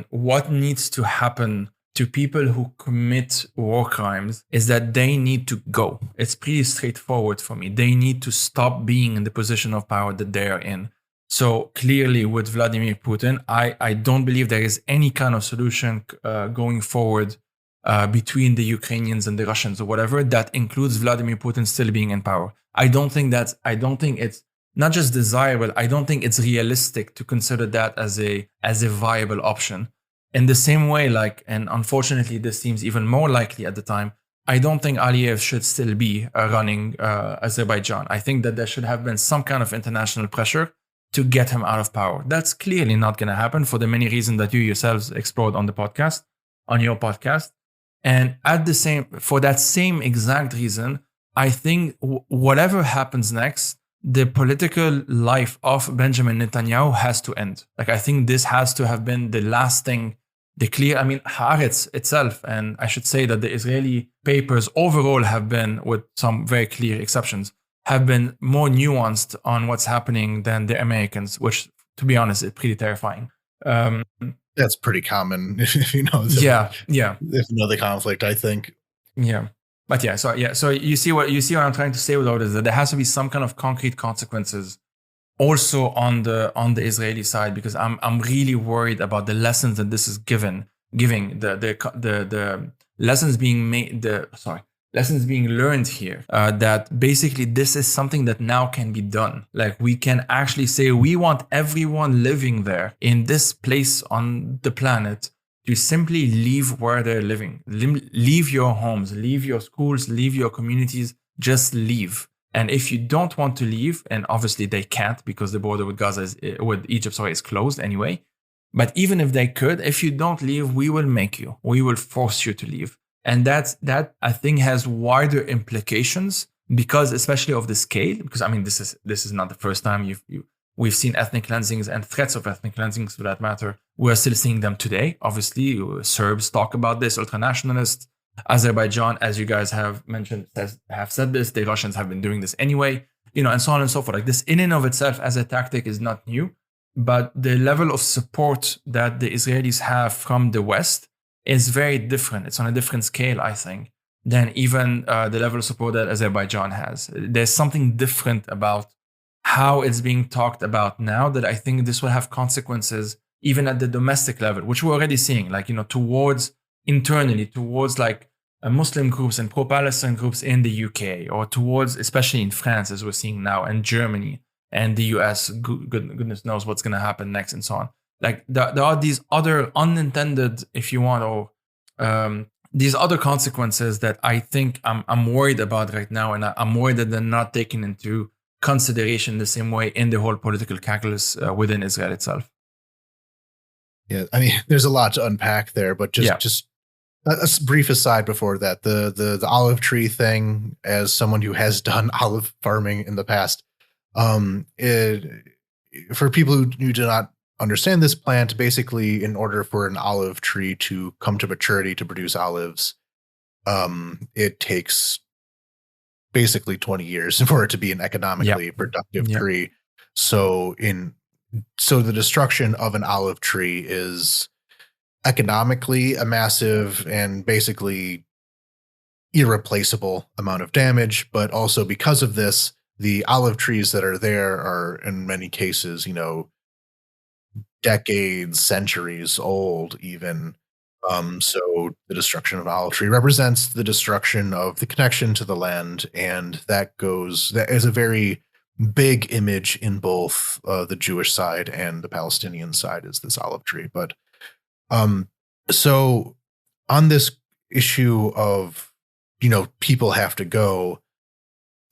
what needs to happen to people who commit war crimes is that they need to go. It's pretty straightforward for me. They need to stop being in the position of power that they are in. So clearly with Vladimir Putin, I don't believe there is any kind of solution going forward between the Ukrainians and the Russians or whatever that includes Vladimir Putin still being in power. I don't think it's not just desirable, I don't think it's realistic to consider that as a viable option. In the same way, and unfortunately this seems even more likely at the time, I don't think Aliyev should still be running Azerbaijan. I think that there should have been some kind of international pressure to get him out of power. That's clearly not going to happen for the many reasons that you yourselves explored on your podcast. And for that same exact reason, I think whatever happens next, the political life of Benjamin Netanyahu has to end. I think this has to have been the last thing, Haaretz itself, and I should say that the Israeli papers overall have been, with some very clear exceptions, have been more nuanced on what's happening than the Americans, which, to be honest, is pretty terrifying. That's pretty common if you know. If you know the conflict, I think. Yeah. But so you see what I'm trying to say with all this, that there has to be some kind of concrete consequences also on the Israeli side, because I'm really worried about the lessons that this is giving the lessons being learned here, that basically this is something that now can be done. Like, we can actually say we want everyone living there in this place on the planet to simply leave where they're living. Leave your homes, leave your schools, leave your communities, just leave. And if you don't want to leave, and obviously they can't because the border with Egypt is closed anyway. But even if they could, if you don't leave, we will make you. We will force you to leave. And that I think has wider implications, because especially of the scale, because this is not the first time we've seen ethnic cleansings and threats of ethnic cleansings for that matter. We're still seeing them today. Obviously, Serbs talk about this, ultranationalists. Azerbaijan, as you guys have mentioned, have said this. The Russians have been doing this anyway, and so on and so forth. Like, this in and of itself as a tactic is not new, but the level of support that the Israelis have from the West is very different. It's on a different scale, I think, than even the level of support that Azerbaijan has. There's something different about how it's being talked about now that I think this will have consequences even at the domestic level, which we're already seeing, towards Muslim groups and pro-Palestine groups in the UK, or towards, especially in France, as we're seeing now, and Germany and the US. Goodness knows what's going to happen next, and so on. There are these other unintended, if you want, or these other consequences that I think I'm worried about right now, and I'm worried that they're not taken into consideration the same way in the whole political calculus within Israel itself. Yeah, there's a lot to unpack there, but just a brief aside before that, the olive tree thing, as someone who has done olive farming in the past, for people who do not understand this plant, basically, in order for an olive tree to come to maturity to produce olives, it takes basically 20 years for it to be an economically productive tree. So the destruction of an olive tree is economically a massive and basically irreplaceable amount of damage, but also because of this, the olive trees that are there are in many cases, decades, centuries old even. So the destruction of an olive tree represents the destruction of the connection to the land, and that is a very big image in both the Jewish side and the Palestinian side is this olive tree. But so on this issue of, people have to go,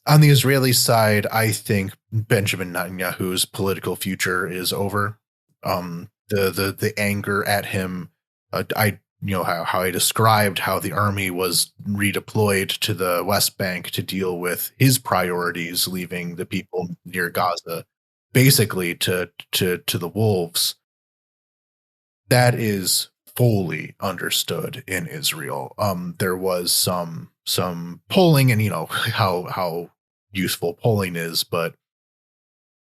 on the Israeli side, I think Benjamin Netanyahu's political future is over. The anger at him, how I described how the army was redeployed to the West Bank to deal with his priorities, leaving the people near Gaza basically to the wolves. That is fully understood in Israel. There was some polling, and how useful polling is, but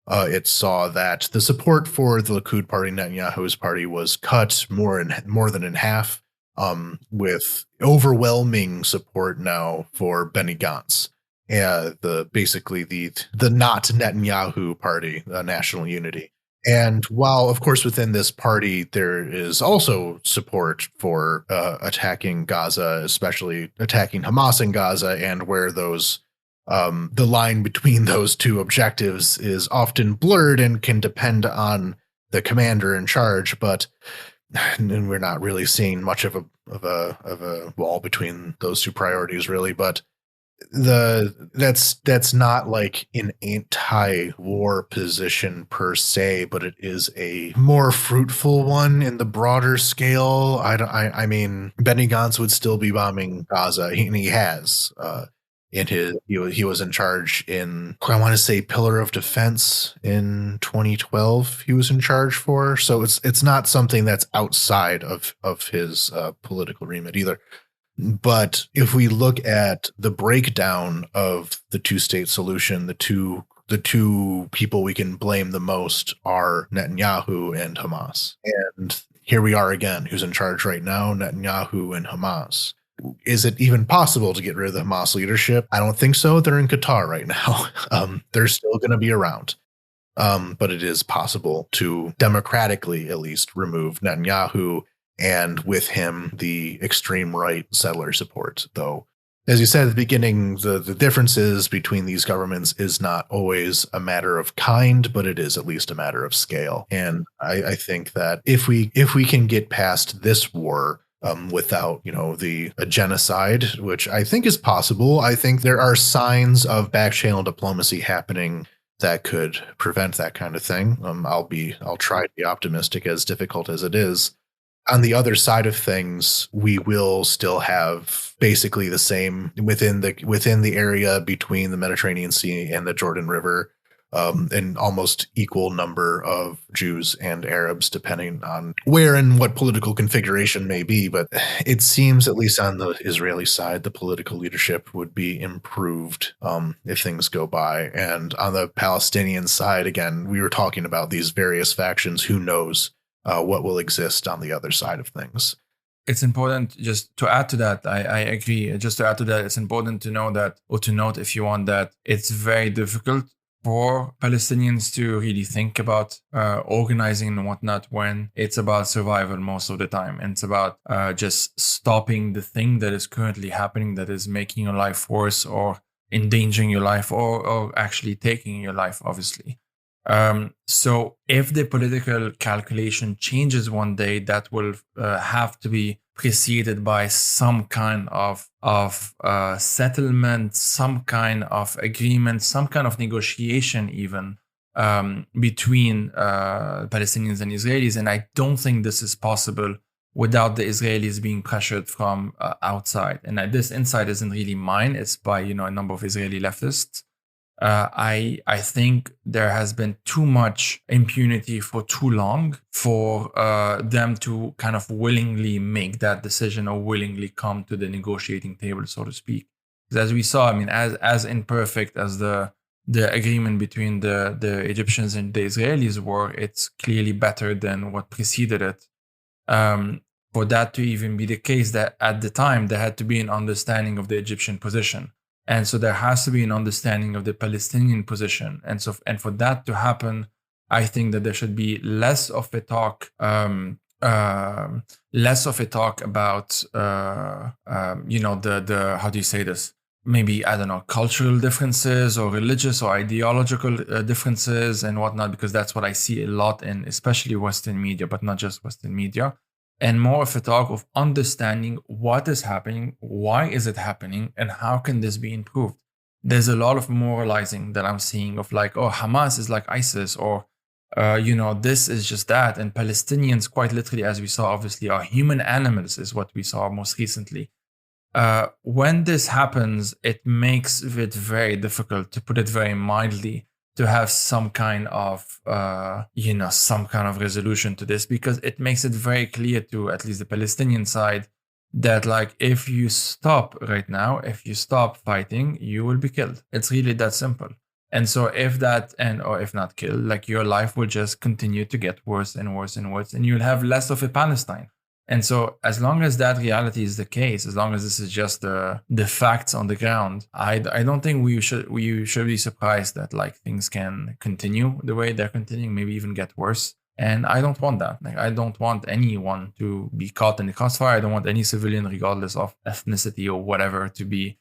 it saw that the support for the Likud party, Netanyahu's party, was cut more than in half, with overwhelming support now for Benny Gantz, the not Netanyahu party, National Unity. And while, of course, within this party, there is also support for attacking Gaza, especially attacking Hamas in Gaza, and where those the line between those two objectives is often blurred and can depend on the commander in charge. But we're not really seeing much of a wall between those two priorities, really. But that's not like an anti-war position per se, but it is a more fruitful one in the broader scale. I mean, Benny Gantz would still be bombing Gaza, and he has. He was in charge in, I want to say, Pillar of Defense in 2012. He was in charge for, so it's not something that's outside of his political remit either. But if we look at the breakdown of the two-state solution, the two people we can blame the most are Netanyahu and Hamas. And here we are again. Who's in charge right now? Netanyahu and Hamas. Is it even possible to get rid of the Hamas leadership? I don't think so. They're in Qatar right now. They're still going to be around. But it is possible to democratically at least remove Netanyahu, and with him, the extreme right settler support. Though, as you said at the beginning, the differences between these governments is not always a matter of kind, but it is at least a matter of scale. And I think that if we can get past this war, without, a genocide, which I think is possible. I think there are signs of back-channel diplomacy happening that could prevent that kind of thing. I'll try to be optimistic, as difficult as it is. On the other side of things, we will still have basically the same within the area between the Mediterranean Sea and the Jordan River. An almost equal number of Jews and Arabs, depending on where and what political configuration may be. But it seems, at least on the Israeli side, the political leadership would be improved if things go by. And on the Palestinian side, again, we were talking about these various factions. Who knows what will exist on the other side of things? It's important, just to add to that, I agree. Just to add to that, it's important to know that, or to note if you want, that it's very difficult for Palestinians to really think about organizing and whatnot when it's about survival most of the time. And it's about just stopping the thing that is currently happening that is making your life worse or endangering your life or actually taking your life, obviously. So if the political calculation changes one day, that will have to be preceded by some kind of settlement, some kind of agreement, some kind of negotiation even between Palestinians and Israelis. And I don't think this is possible without the Israelis being pressured from outside. And this insight isn't really mine. It's by, a number of Israeli leftists. I think there has been too much impunity for too long for them to kind of willingly make that decision or willingly come to the negotiating table, so to speak. Because as we saw, I mean, as imperfect as the agreement between the Egyptians and the Israelis were, it's clearly better than what preceded it. For that to even be the case, that at the time there had to be an understanding of the Egyptian position. And so there has to be an understanding of the Palestinian position. And for that to happen, I think that there should be less of a talk about the how do you say this? Maybe, I don't know, cultural differences or religious or ideological differences and whatnot, because that's what I see a lot in especially Western media, but not just Western media. And more of a talk of understanding what is happening, why is it happening, and how can this be improved. There's a lot of moralizing that I'm seeing of like, oh, Hamas is like ISIS, or, this is just that. And Palestinians, quite literally, as we saw, obviously, are human animals, is what we saw most recently. When this happens, it makes it very difficult, to put it very mildly, to have some kind of resolution to this, because it makes it very clear to at least the Palestinian side that, like, if you stop right now, if you stop fighting, you will be killed. It's really that simple. And so if not killed, like, your life will just continue to get worse and worse and worse, and you'll have less of a Palestine. And so as long as that reality is the case, as long as this is just the facts on the ground, I don't think we should be surprised that, like, things can continue the way they're continuing, maybe even get worse. And I don't want that. Like, I don't want anyone to be caught in the crossfire. I don't want any civilian, regardless of ethnicity or whatever, to be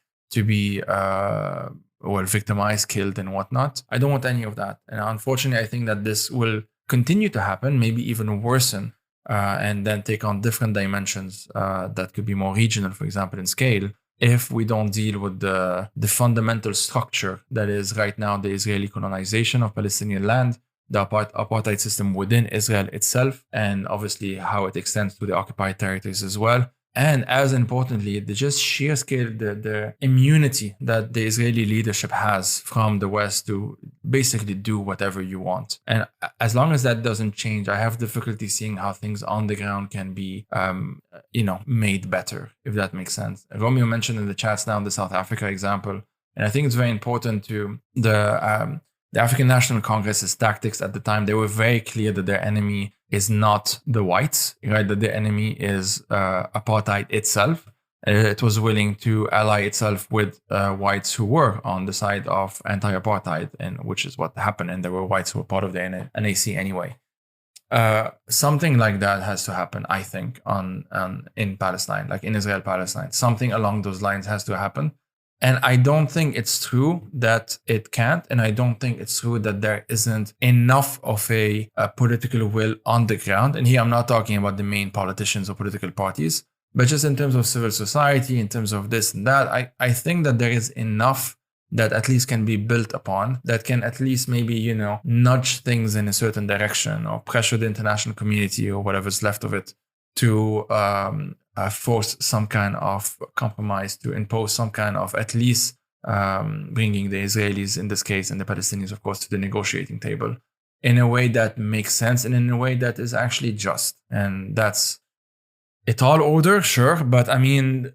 victimized, killed, and whatnot. I don't want any of that. And unfortunately, I think that this will continue to happen, maybe even worsen. And then take on different dimensions that could be more regional, for example, in scale, if we don't deal with the fundamental structure that is right now the Israeli colonization of Palestinian land, the apartheid system within Israel itself, and obviously how it extends to the occupied territories as well. And as importantly, the just sheer scale, the immunity that the Israeli leadership has from the West to basically do whatever you want. And as long as that doesn't change, I have difficulty seeing how things on the ground can be, made better, if that makes sense. Romeo mentioned in the chats now the South Africa example, and I think it's very important to the African National Congress's tactics at the time. They were very clear that their enemy is not the whites, right? That the enemy is apartheid itself. It was willing to ally itself with whites who were on the side of anti-apartheid, and which is what happened. And there were whites who were part of the NAC anyway. Something like that has to happen, I think, in Palestine, like in Israel, Palestine. Something along those lines has to happen. And I don't think it's true that it can't. And I don't think it's true that there isn't enough of a political will on the ground. And here I'm not talking about the main politicians or political parties, but just in terms of civil society, in terms of this and that, I think that there is enough that at least can be built upon, that can at least maybe, nudge things in a certain direction or pressure the international community or whatever's left of it to force some kind of compromise, to impose some kind of at least bringing the Israelis in this case and the Palestinians, of course, to the negotiating table in a way that makes sense and in a way that is actually just. And that's a tall order, sure, but I mean,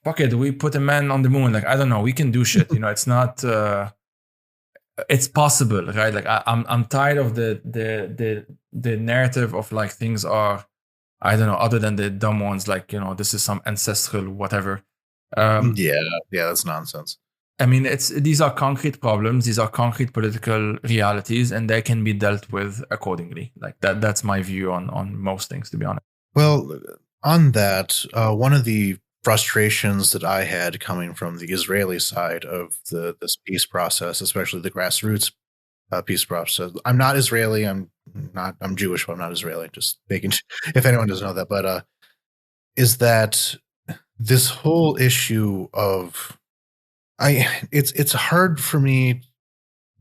fuck it, we put a man on the moon. Like, I don't know, we can do shit. It's not. It's possible, right? Like, I'm tired of the narrative of like things are, I don't know, other than the dumb ones, like, this is some ancestral whatever. Yeah, that's nonsense. I mean, these are concrete problems, these are concrete political realities, and they can be dealt with accordingly. Like that's my view on most things, to be honest. Well, on that, one of the frustrations that I had coming from the Israeli side of this peace process, especially the grassroots peace process. I'm not Israeli. I'm Jewish, but I'm not Israeli. Just making, if anyone doesn't know that, but is that this whole issue of it's hard for me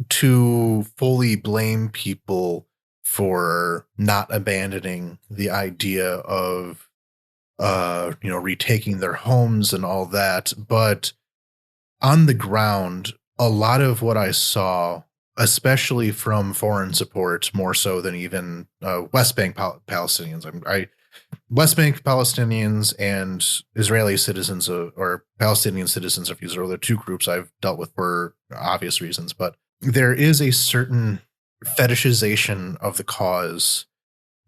to fully blame people for not abandoning the idea of retaking their homes and all that, but on the ground, a lot of what I saw, especially from foreign support, more so than even West Bank Palestinians. West Bank Palestinians and Israeli citizens or Palestinian citizens of Israel, the two groups I've dealt with for obvious reasons, but there is a certain fetishization of the cause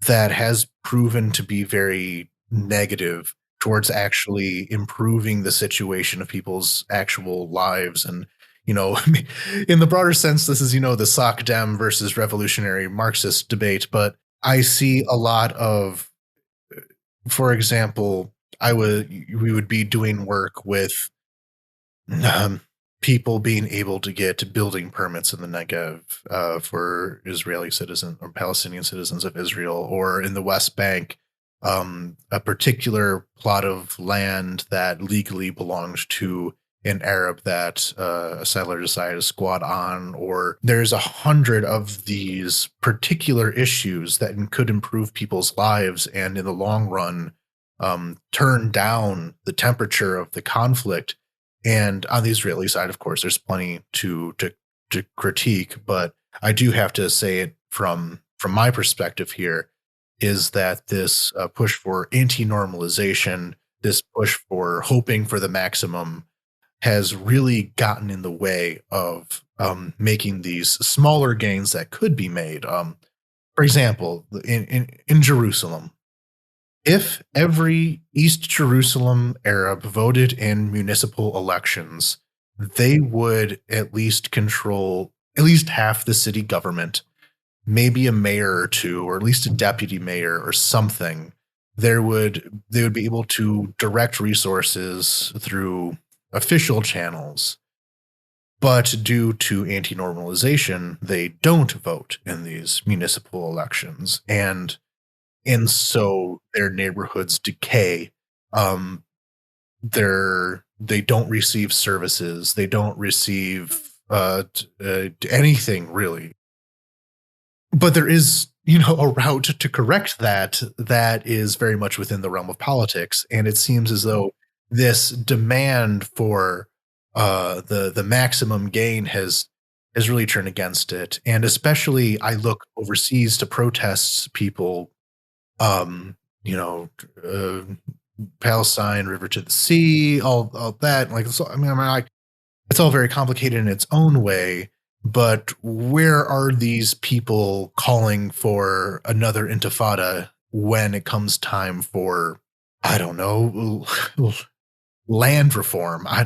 that has proven to be very negative towards actually improving the situation of people's actual lives. And, in the broader sense, this is, the Soc Dem versus revolutionary Marxist debate. But I see a lot of, for example, we would be doing work with people being able to get building permits in the Negev for Israeli citizens or Palestinian citizens of Israel, or in the West Bank, a particular plot of land that legally belonged to an Arab that a settler decided to squat on, or there's 100 of these particular issues that could improve people's lives and in the long run turn down the temperature of the conflict. And on the Israeli side, of course, there's plenty to critique, but I do have to say it from my perspective here is that this push for anti-normalization, this push for hoping for the maximum, has really gotten in the way of making these smaller gains that could be made. For example, in Jerusalem, if every East Jerusalem Arab voted in municipal elections, they would at least control at least half the city government, maybe a mayor or two, or at least a deputy mayor or something. They would be able to direct resources through official channels. But due to anti-normalization, they don't vote in these municipal elections. And so their neighborhoods decay. They don't receive services. They don't receive anything really. But there is, a route to correct that is very much within the realm of politics. And it seems as though this demand for the maximum gain has really turned against it. And especially I look overseas to protests people, Palestine, River to the Sea, all that. It's all very complicated in its own way. But where are these people calling for another intifada when it comes time for, I don't know, land reform? I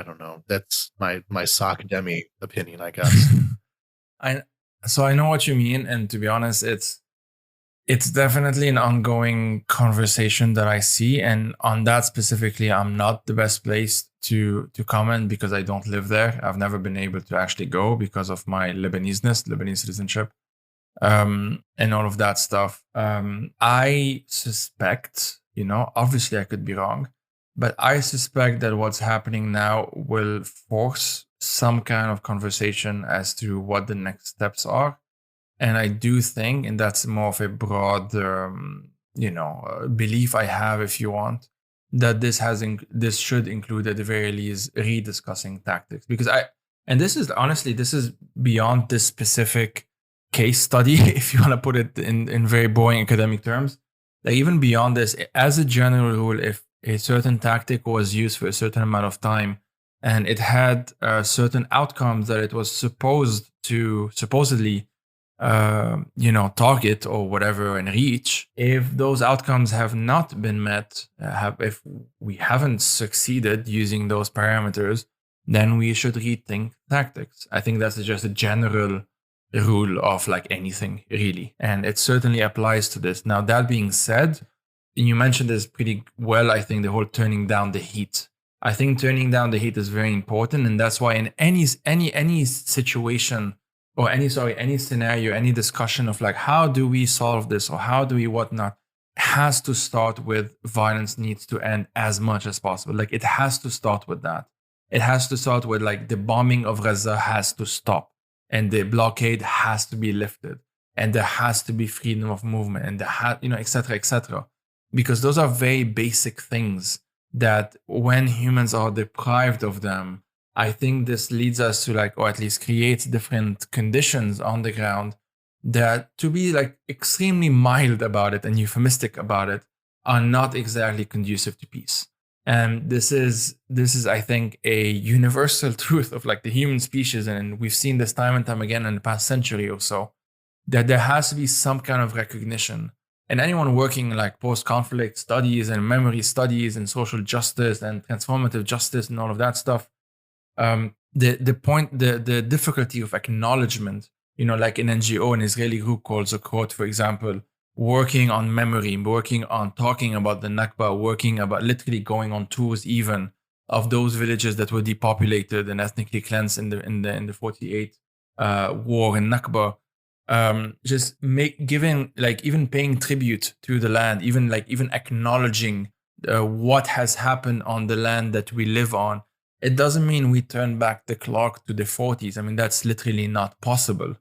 don't know. That's my Soc Demi opinion, I guess. So I know what you mean, and to be honest, it's definitely an ongoing conversation that I see, and on that specifically, I'm not the best place to comment because I don't live there. I've never been able to actually go because of my Lebanese citizenship, and all of that stuff. I suspect, obviously I could be wrong, but I suspect that what's happening now will force some kind of conversation as to what the next steps are. And I do think, and that's more of a broad, belief I have, if you want, that this should include at the very least rediscussing tactics. Because this is beyond this specific case study, if you want to put it in very boring academic terms. Like even beyond this, as a general rule, if a certain tactic was used for a certain amount of time and it had certain outcomes that it was supposedly target or whatever and reach, if those outcomes have not been met, if we haven't succeeded using those parameters, then we should rethink tactics. I think that's just a general rule of like anything really, and it certainly applies to this. Now, that being said, you mentioned this pretty well, I think, the whole turning down the heat. I think turning down the heat is very important, and that's why in any situation or any scenario, any discussion of like, how do we solve this or how do we whatnot, has to start with violence needs to end as much as possible. Like it has to start with that. It has to start with like the bombing of Gaza has to stop and the blockade has to be lifted and there has to be freedom of movement and et cetera, et cetera. Because those are very basic things that when humans are deprived of them, I think this leads us to like, or at least creates different conditions on the ground that, to be like extremely mild about it and euphemistic about it, are not exactly conducive to peace. And this is, I think, a universal truth of like the human species. And we've seen this time and time again in the past century or so, that there has to be some kind of recognition. And anyone working in like post-conflict studies and memory studies and social justice and transformative justice and all of that stuff, the difficulty of acknowledgement, like an NGO, an Israeli group called Zokot, for example, working on memory, working on talking about the Nakba, working about literally going on tours even of those villages that were depopulated and ethnically cleansed in the 48 war and Nakba. Just giving like even paying tribute to the land, even acknowledging what has happened on the land that we live on. It doesn't mean we turn back the clock to the 40s. I mean, that's literally not possible.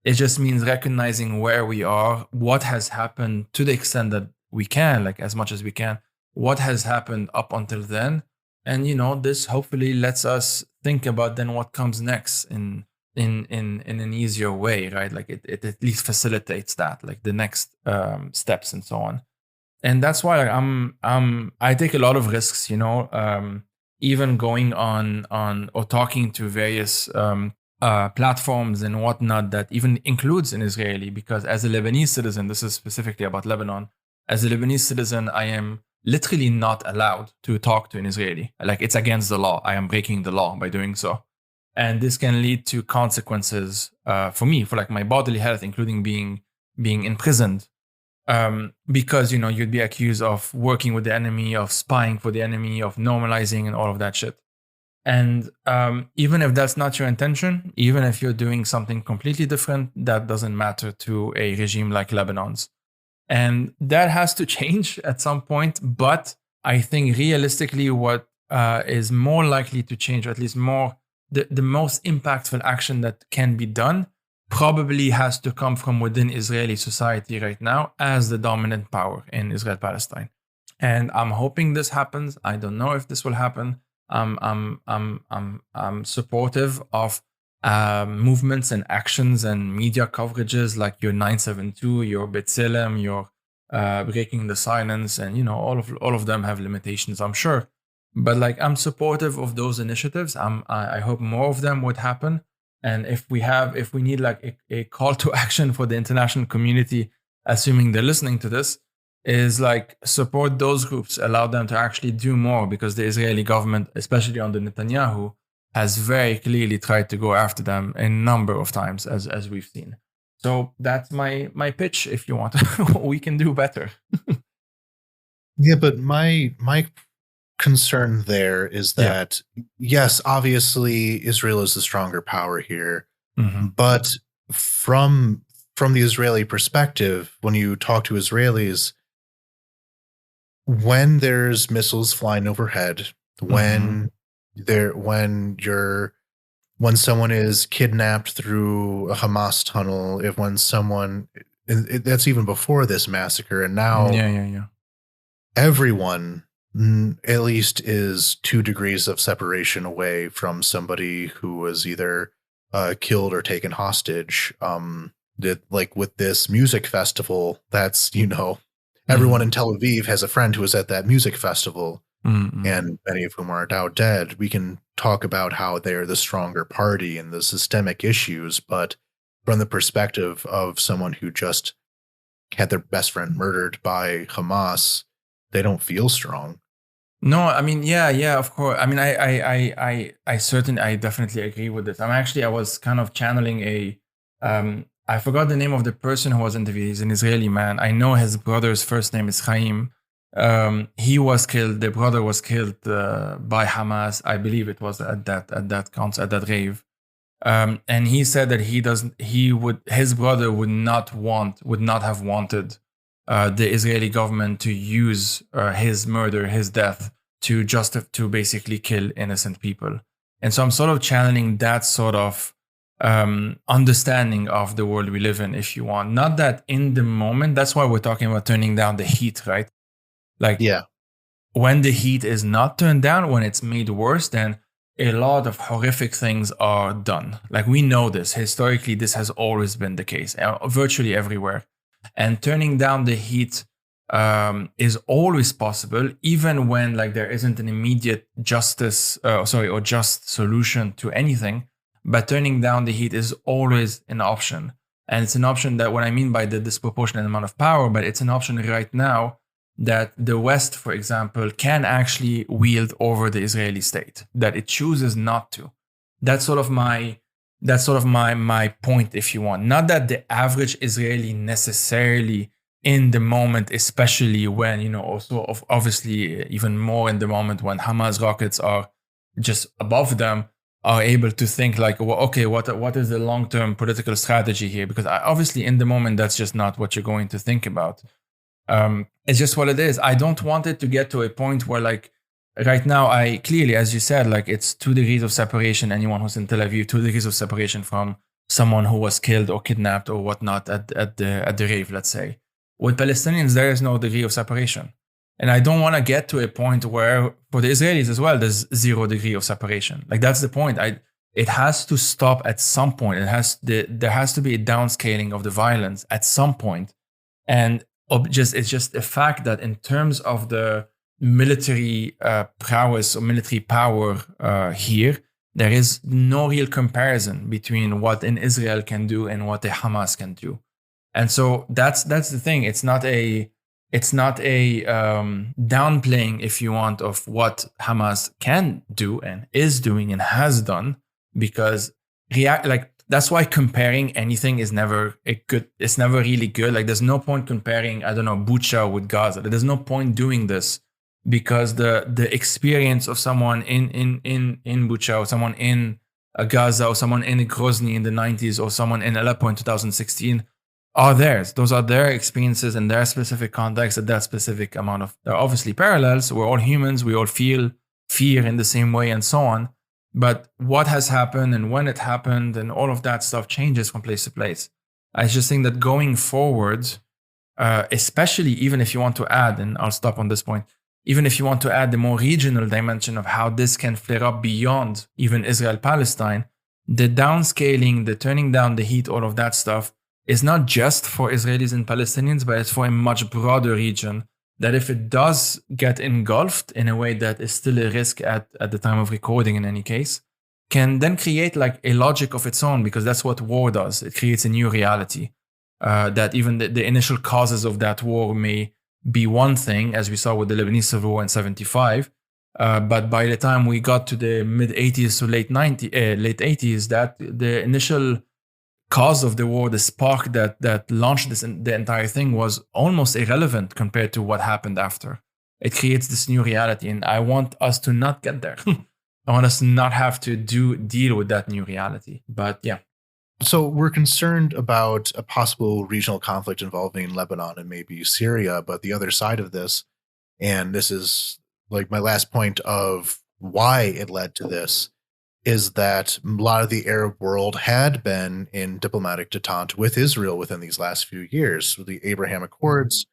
It just means recognizing where we are, what has happened to the extent that we can, like as much as we can, what has happened up until then. And, this hopefully lets us think about then what comes next in an easier way, right? Like it at least facilitates that, like the next steps and so on. And that's why I take a lot of risks, even going on or talking to various platforms and whatnot that even includes an Israeli, because as a Lebanese citizen, this is specifically about Lebanon, as a Lebanese citizen, I am literally not allowed to talk to an Israeli. Like it's against the law. I am breaking the law by doing so. And this can lead to consequences for me, for like my bodily health, including being imprisoned. Because, you'd be accused of working with the enemy, of spying for the enemy, of normalizing and all of that shit. And even if that's not your intention, even if you're doing something completely different, that doesn't matter to a regime like Lebanon's. And that has to change at some point. But I think realistically, what is more likely to change, or at least the most impactful action that can be done, probably has to come from within Israeli society right now as the dominant power in Israel-Palestine. And I'm hoping this happens. I don't know if this will happen. I'm supportive of movements and actions and media coverages like your 972, your B'Tselem, your Breaking the Silence, and all of them have limitations, I'm sure. But like I'm supportive of those initiatives. I hope more of them would happen. And if we need like a call to action for the international community, assuming they're listening to this, is like support those groups, allow them to actually do more, because the Israeli government, especially under Netanyahu, has very clearly tried to go after them a number of times, as we've seen. So that's my pitch. If you want, we can do better. Yeah, but my concern there is that yes, obviously Israel is the stronger power here, but from the Israeli perspective, when you talk to Israelis, when there's missiles flying overhead, when someone is kidnapped through a Hamas tunnel, that's even before this massacre, and now everyone at least is 2 degrees of separation away from somebody who was either killed or taken hostage. That, like with this music festival, that's everyone in Tel Aviv has a friend who was at that music festival, and many of whom are now dead. We can talk about how they're the stronger party and the systemic issues, but from the perspective of someone who just had their best friend murdered by Hamas, they don't feel strong. No, I mean, yeah, of course. I mean, I definitely agree with this. I was kind of channeling I forgot the name of the person who was interviewed. He's an Israeli man. I know his brother's first name is Chaim. He was killed. The brother was killed by Hamas. I believe it was at that concert, at that rave. And he said that his brother would not have wanted the Israeli government to use his murder, his death, to basically kill innocent people. And so I'm sort of channeling that sort of understanding of the world we live in, if you want. Not that in the moment, that's why we're talking about turning down the heat, right? Like, when the heat is not turned down, when it's made worse, then a lot of horrific things are done. Like, we know this. Historically, this has always been the case, virtually everywhere. And turning down the heat is always possible, even when like there isn't an immediate or just solution to anything. But turning down the heat is always an option. And it's an option that, what I mean by the disproportionate amount of power, but it's an option right now that the West, for example, can actually wield over the Israeli state, that it chooses not to. That's sort of my point, if you want. Not that the average Israeli necessarily in the moment, especially when, also obviously even more in the moment when Hamas rockets are just above them, are able to think like, well, okay, what is the long-term political strategy here? Because obviously in the moment, that's just not what you're going to think about. It's just what it is. I don't want it to get to a point where, like, right now, I clearly, as you said, like, it's 2 degrees of separation. Anyone who's in Tel Aviv, 2 degrees of separation from someone who was killed or kidnapped or whatnot at the rave, let's say. With Palestinians, there is no degree of separation. And I don't want to get to a point where, for the Israelis as well, there's 0 degree of separation. Like, that's the point. It has to stop at some point. There has to be a downscaling of the violence at some point. And it's just a fact that in terms of the military prowess or military power here, there is no real comparison between what an Israel can do and what a Hamas can do. And so that's the thing. It's not a downplaying, if you want, of what Hamas can do and is doing and has done, because that's why comparing anything is never it's never really good. Like, there's no point comparing, I don't know, Bucha with Gaza. There's no point doing this, because the experience of someone in Bucha, or someone in Gaza, or someone in Grozny in the 90s, or someone in Aleppo in 2016 are theirs. Those are their experiences in their specific context at that specific amount of. There are obviously parallels. We're all humans. We all feel fear in the same way and so on. But what has happened and when it happened and all of that stuff changes from place to place. I just think that going forward, especially even if you want to add, and I'll stop on this point, even if you want to add the more regional dimension of how this can flare up beyond even Israel-Palestine, the downscaling, the turning down the heat, all of that stuff is not just for Israelis and Palestinians, but it's for a much broader region that, if it does get engulfed in a way that is still a risk at the time of recording in any case, can then create like a logic of its own, because that's what war does. It creates a new reality that even the initial causes of that war may be one thing, as we saw with the Lebanese Civil War in 75. But by the time we got to the mid 80s to late 80s, that the initial cause of the war, the spark that launched the entire thing, was almost irrelevant compared to what happened after. It creates this new reality, and I want us to not get there. I want us to not have to deal with that new reality. But yeah. So we're concerned about a possible regional conflict involving Lebanon and maybe Syria, but the other side of this, and this is like my last point of why it led to this, is that a lot of the Arab world had been in diplomatic detente with Israel within these last few years, with the Abraham Accords,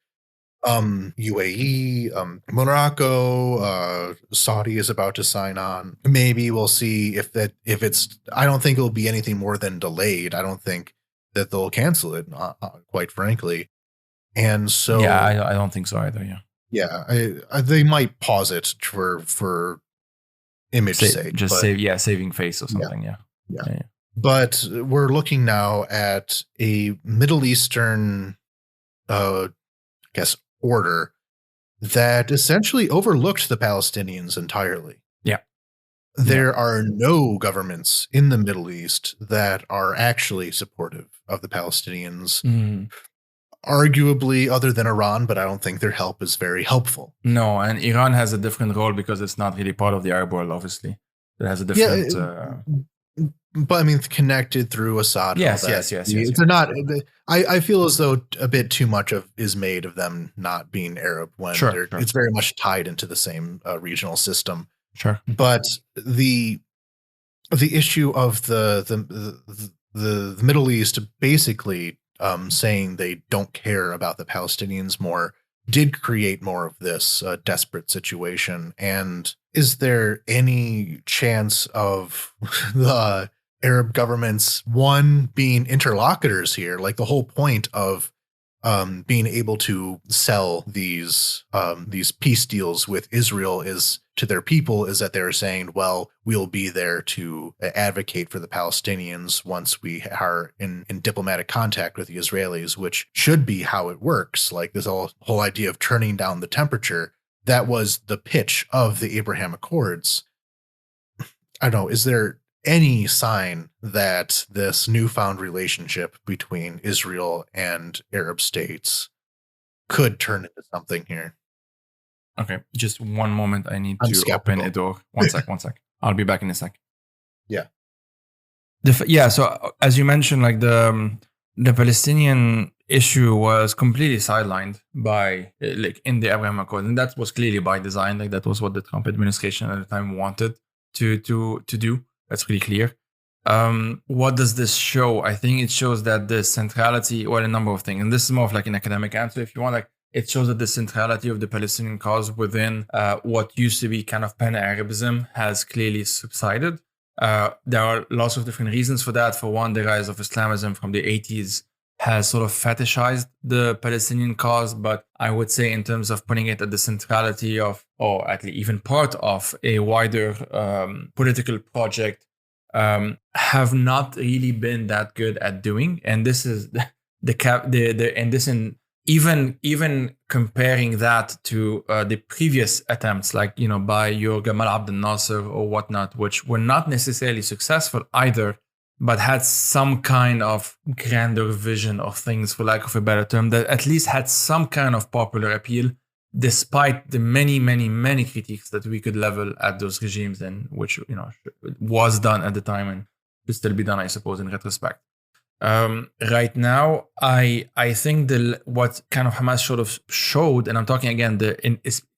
UAE, Morocco, Saudi is about to sign on. Maybe we'll see if it's, I don't think it'll be anything more than delayed. I don't think that they'll cancel it, quite frankly. And so, yeah, I don't think so either. Yeah. Yeah. They might pause it for image sake. Just saving face or something. Yeah. But we're looking now at a Middle Eastern, order that essentially overlooked the Palestinians entirely. Yeah. There are no governments in the Middle East that are actually supportive of the Palestinians. Arguably, other than Iran, but I don't think their help is very helpful. No, and Iran has a different role because it's not really part of the Arab world, obviously. It has a different... but I mean, connected through Assad. Yes. They're not. I feel as though a bit too much is made of them not being Arab when sure. It's very much tied into the same regional system. Sure. But the issue of the Middle East basically saying they don't care about the Palestinians more did create more of this desperate situation. And Is there any chance of the Arab governments, one, being interlocutors here? Like the whole point of being able to sell these peace deals with Israel is to their people is that they're saying, well, we'll be there to advocate for the Palestinians once we are in diplomatic contact with the Israelis, which should be how it works. Like this whole idea of turning down the temperature, that was the pitch of the Abraham Accords. I don't know, is there any sign that this newfound relationship between Israel and Arab states could turn into something here? Okay, just one moment. I need I'm to skeptical. open a door. One sec. I'll be back in a sec. Yeah. So as you mentioned, like the Palestinian issue was completely sidelined by like in the Abraham Accord, and that was clearly by design. Like that was what the Trump administration at the time wanted to do. That's really clear. What does this show? I think it shows that the centrality, well, a number of things, and this is more of like an academic answer if you want. Like it shows that the centrality of the Palestinian cause within what used to be kind of pan-Arabism has clearly subsided. There are lots of different reasons for that. For one, the rise of Islamism from the 80s has sort of fetishized the Palestinian cause, but I would say in terms of putting it at the centrality of, or at least even part of a wider political project, have not really been that good at doing. And this is even comparing that to the previous attempts, like, you know, by your Gamal Abdel Nasser or whatnot, which were not necessarily successful either, but had some kind of grander vision of things, for lack of a better term, that at least had some kind of popular appeal, despite the many, many, many critiques that we could level at those regimes, and which, you know, was done at the time and should still be done, I suppose, in retrospect. Right now, I think what kind of Hamas sort of showed, and I'm talking again,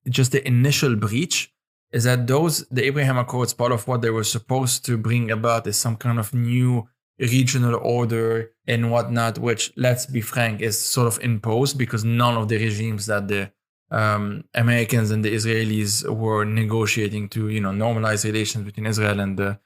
just the initial breach, is that the Abraham Accords, part of what they were supposed to bring about is some kind of new regional order and whatnot, which, let's be frank, is sort of imposed because none of the regimes that the Americans and the Israelis were negotiating to, you know, normalize relations between Israel and the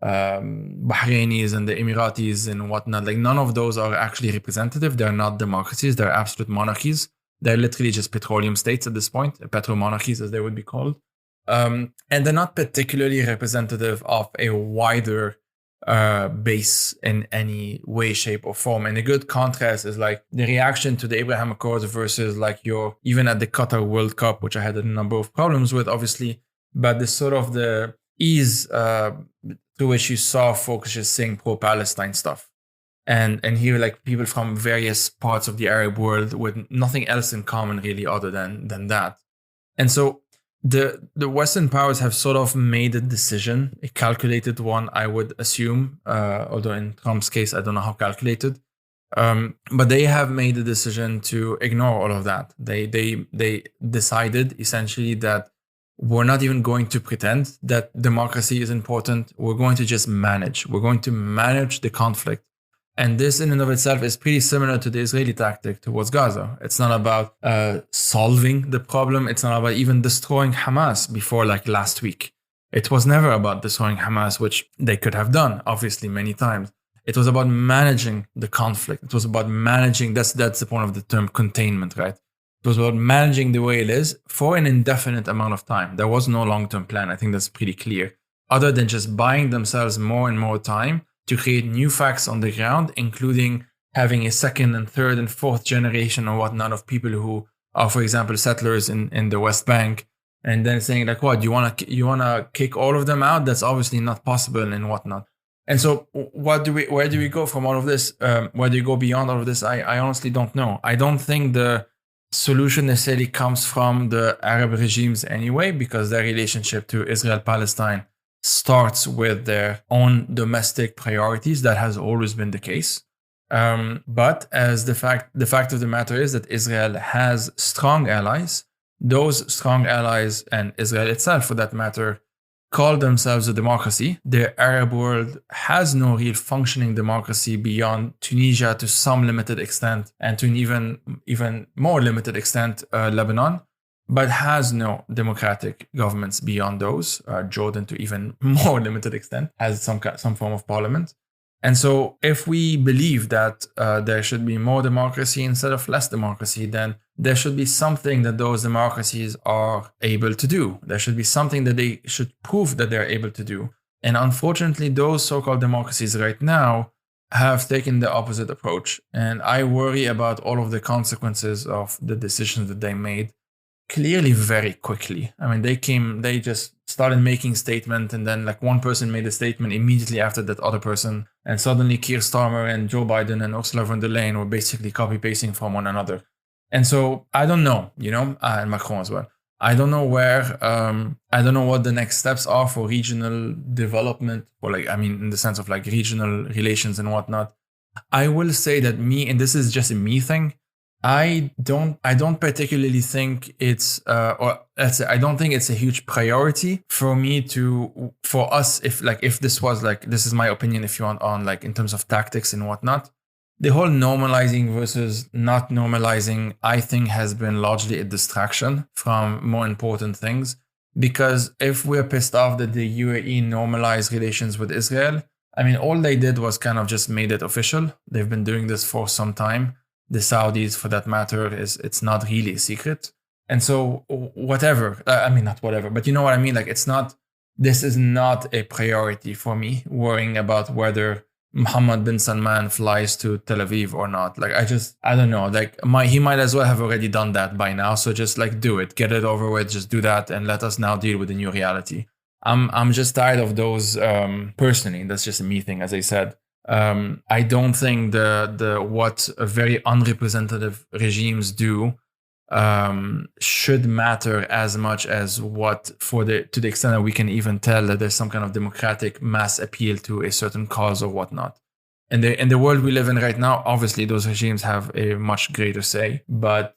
Bahrainis and the Emiratis and whatnot, like none of those are actually representative. They're not democracies. They're absolute monarchies. They're literally just petroleum states at this point, petromonarchies as they would be called. And they're not particularly representative of a wider base in any way, shape, or form. And a good contrast is like the reaction to the Abraham Accords versus like even at the Qatar World Cup, which I had a number of problems with, obviously, but the sort of the ease through which you saw folks just saying pro-Palestine stuff. And here, like people from various parts of the Arab world with nothing else in common really other than that. And so the Western powers have sort of made a decision, a calculated one, I would assume, although in Trump's case, I don't know how calculated, but they have made a decision to ignore all of that. They decided essentially that we're not even going to pretend that democracy is important. We're going to just manage. We're going to manage the conflict. And this in and of itself is pretty similar to the Israeli tactic towards Gaza. It's not about solving the problem. It's not about even destroying Hamas before like last week. It was never about destroying Hamas, which they could have done, obviously, many times. It was about managing the conflict. It was about managing, that's the point of the term containment, right? It was about managing the way it is for an indefinite amount of time. There was no long-term plan. I think that's pretty clear. Other than just buying themselves more and more time to create new facts on the ground, including having a second and third and fourth generation or whatnot of people who are, for example, settlers in the West Bank, and then saying like, what, you wanna kick all of them out? That's obviously not possible and whatnot. And so where do we go from all of this? Where do you go beyond all of this? I honestly don't know. I don't think the solution necessarily comes from the Arab regimes anyway, because their relationship to Israel-Palestine starts with their own domestic priorities. That has always been the case. But as the fact of the matter is that Israel has strong allies. Those strong allies, and Israel itself for that matter, call themselves a democracy. The Arab world has no real functioning democracy beyond Tunisia to some limited extent, and to an even more limited extent, Lebanon. but has no democratic governments beyond those. Jordan, to even more limited extent, has some form of parliament. And so if we believe that there should be more democracy instead of less democracy, then there should be something that those democracies are able to do. There should be something that they should prove that they're able to do. And unfortunately, those so-called democracies right now have taken the opposite approach. And I worry about all of the consequences of the decisions that they made clearly very quickly. I mean, they just started making statements, and then like one person made a statement immediately after that other person, and suddenly Keir Starmer and Joe Biden and Ursula von der Leyen were basically copy pasting from one another. And so I don't know, and Macron as well. I don't know I don't know what the next steps are for regional development, or in the sense of like regional relations and whatnot. I will say that and this is just a me thing, I don't particularly think it's I don't think it's a huge priority for us if this was this is my opinion if you want on in terms of tactics and whatnot. The whole normalizing versus not normalizing, I think, has been largely a distraction from more important things. Because if we're pissed off that the UAE normalized relations with Israel, all they did was kind of just made it official. They've been doing this for some time. The Saudis, for that matter, it's not really a secret. And so whatever, not whatever, but you know what I mean? This is not a priority for me, worrying about whether Mohammed bin Salman flies to Tel Aviv or not. I don't know, he might as well have already done that by now. So just do it, get it over with, just do that and let us now deal with the new reality. I'm just tired of those, personally. That's just a me thing, as I said. I don't think what very unrepresentative regimes do should matter as much as to the extent that we can even tell that there's some kind of democratic mass appeal to a certain cause or whatnot. And in the world we live in right now, obviously those regimes have a much greater say. But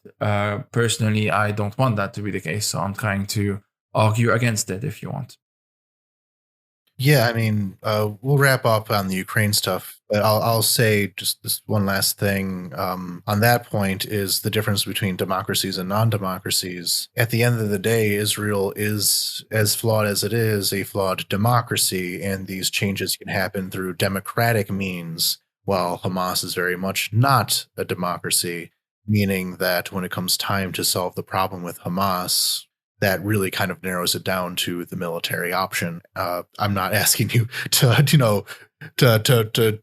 personally, I don't want that to be the case. So I'm trying to argue against it, if you want. Yeah, we'll wrap up on the Ukraine stuff, but I'll say just this one last thing on that point is the difference between democracies and non-democracies. At the end of the day, Israel is, as flawed as it is, a flawed democracy, and these changes can happen through democratic means, while Hamas is very much not a democracy, meaning that when it comes time to solve the problem with Hamas, that really kind of narrows it down to the military option. I'm not asking you to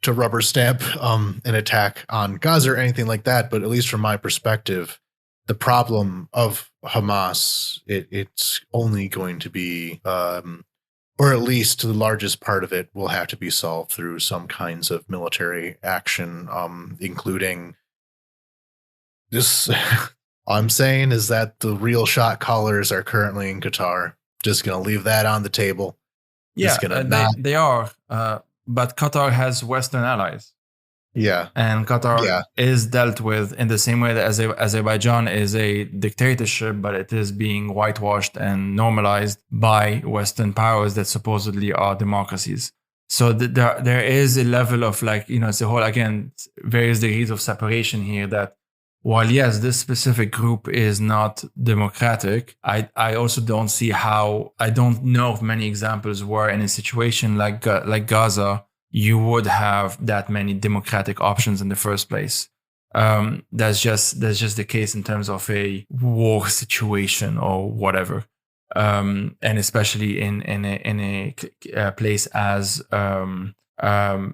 rubber stamp an attack on Gaza or anything like that, but at least from my perspective, the problem of Hamas, it's only going to be, or at least the largest part of it will have to be solved through some kinds of military action, including this. All I'm saying is that the real shot callers are currently in Qatar. Just going to leave that on the table. Yeah, they are. But Qatar has Western allies. Yeah. And Qatar is dealt with in the same way that Azerbaijan is a dictatorship, but it is being whitewashed and normalized by Western powers that supposedly are democracies. So there is a level of it's a whole, again, various degrees of separation here that, while yes, this specific group is not democratic, I also don't see how. I don't know of many examples where in a situation like Gaza, you would have that many democratic options in the first place. That's just the case in terms of a war situation or whatever, and especially in a place as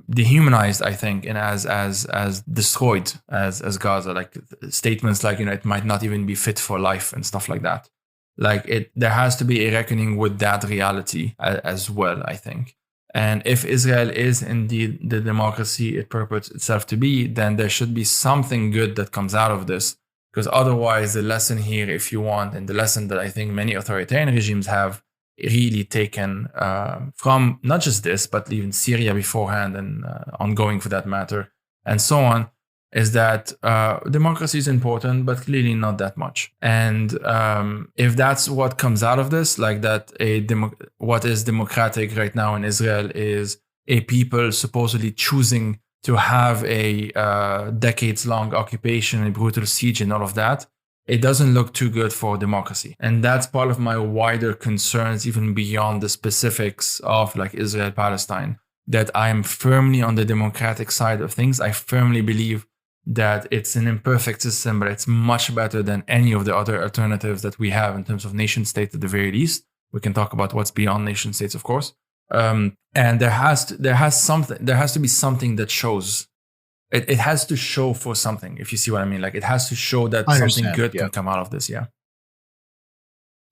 dehumanized, I think, and as destroyed as Gaza. Statements it might not even be fit for life and stuff like that. There has to be a reckoning with that reality as well, I think. And if Israel is indeed the democracy it purports itself to be, then there should be something good that comes out of this. Because otherwise, the lesson here, if you want, and the lesson that I think many authoritarian regimes have really taken from not just this, but even Syria beforehand and ongoing for that matter, and so on, is that democracy is important, but clearly not that much. And if that's what comes out of this, what is democratic right now in Israel is a people supposedly choosing to have a decades-long occupation, a brutal siege and all of that, it doesn't look too good for democracy. And that's part of my wider concerns, even beyond the specifics of like Israel, Palestine, that I am firmly on the democratic side of things. I firmly believe that it's an imperfect system, but it's much better than any of the other alternatives that we have in terms of nation state at the very least. We can talk about what's beyond nation states, of course. And there has to be something that shows. It has to show for something, if you see what I mean. Like it has to show that something good can come out of this. Yeah.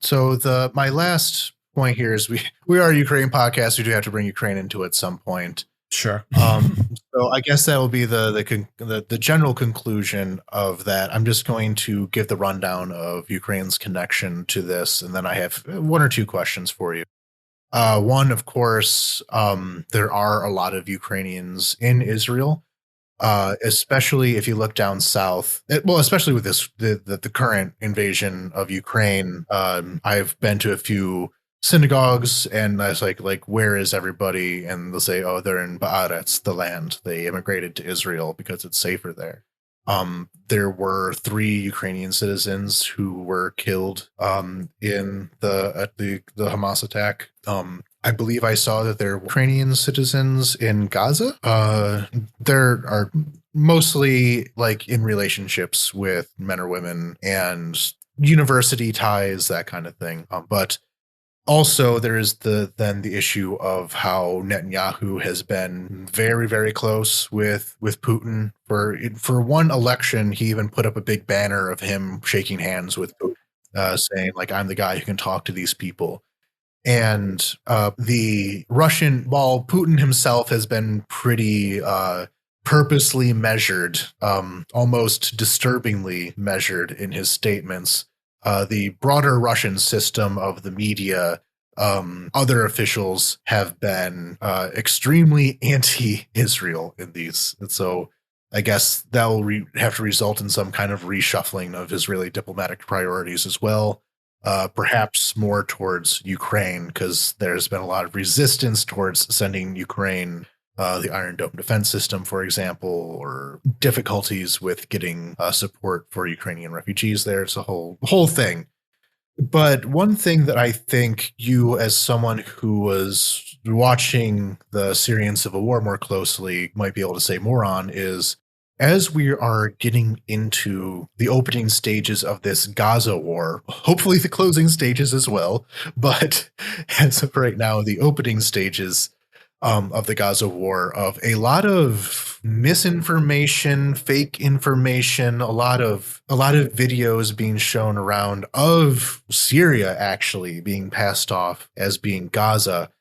So my last point here is we are a Ukraine podcast. We do have to bring Ukraine into it at some point. Sure. So I guess that will be the general conclusion of that. I'm just going to give the rundown of Ukraine's connection to this, and then I have one or two questions for you. One, of course, there are a lot of Ukrainians in Israel, especially if you look down south. Especially with the current invasion of Ukraine. I've been to a few synagogues, and I was like, where is everybody? And they'll say, oh, they're in Ba'aretz, the land. They immigrated to Israel because it's safer there. There were 3 Ukrainian citizens who were killed in the Hamas attack. I believe I saw that there were Ukrainian citizens in Gaza. There are mostly like in relationships with men or women and university ties, that kind of thing. But also, there is the issue of how Netanyahu has been very, very close with Putin. For one election, he even put up a big banner of him shaking hands with Putin, saying, like, I'm the guy who can talk to these people. And the Russian, while Putin himself has been pretty purposely measured, almost disturbingly measured in his statements, the broader Russian system of the media, other officials have been extremely anti-Israel in these. And so I guess that will have to result in some kind of reshuffling of Israeli diplomatic priorities as well, perhaps more towards Ukraine, because there's been a lot of resistance towards sending Ukraine the Iron Dome defense system, for example, or difficulties with getting support for Ukrainian refugees there. It's a whole thing. But one thing that I think you, as someone who was watching the Syrian civil war more closely, might be able to say more on is, as we are getting into the opening stages of this Gaza war, hopefully the closing stages as well, but as of right now, the opening stages of the Gaza war, of a lot of misinformation, fake information, a lot of videos being shown around of Syria actually being passed off as being Gaza.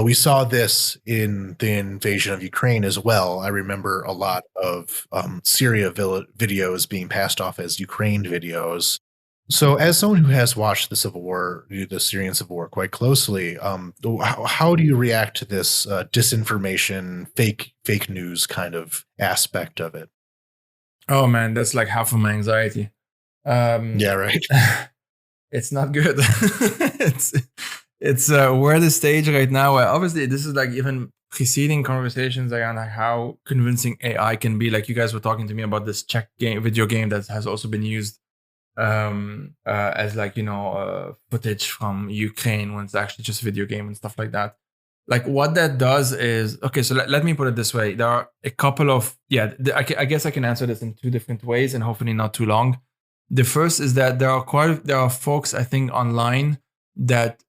We saw this in the invasion of Ukraine as well. I remember a lot of Syria videos being passed off as Ukraine videos. So, as someone who has watched the Syrian civil war quite closely, how do you react to this disinformation, fake news kind of aspect of it? Oh man, that's like half of my anxiety. Yeah, right. It's not good. it's we're at the stage right now where obviously this is like even preceding conversations around like how convincing AI can be. Like you guys were talking to me about this Czech video game that has also been used as like, footage from Ukraine when it's actually just a video game and stuff like that. Like what that does is, okay, so let me put it this way. There are a couple of, I guess I can answer this in 2 different ways and hopefully not too long. The first is that there are folks, I think, online that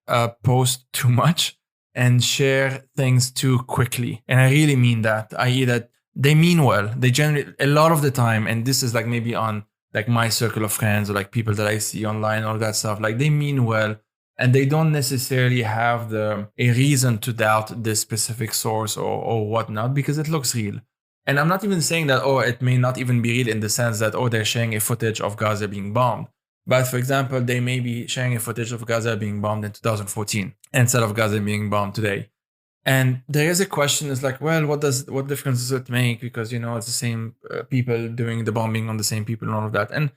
post too much and share things too quickly. And I really mean that, i.e. that they mean well. They generally, a lot of the time, and this is like maybe on like my circle of friends or like people that I see online, all that stuff, like they mean well and they don't necessarily have a reason to doubt this specific source or whatnot because it looks real. And I'm not even saying that, it may not even be real in the sense that, they're sharing a footage of Gaza being bombed. But for example, they may be sharing a footage of Gaza being bombed in 2014 instead of Gaza being bombed today. And there is a question, is like, well, what difference does it make? Because, it's the same people doing the bombing on the same people and all of that. And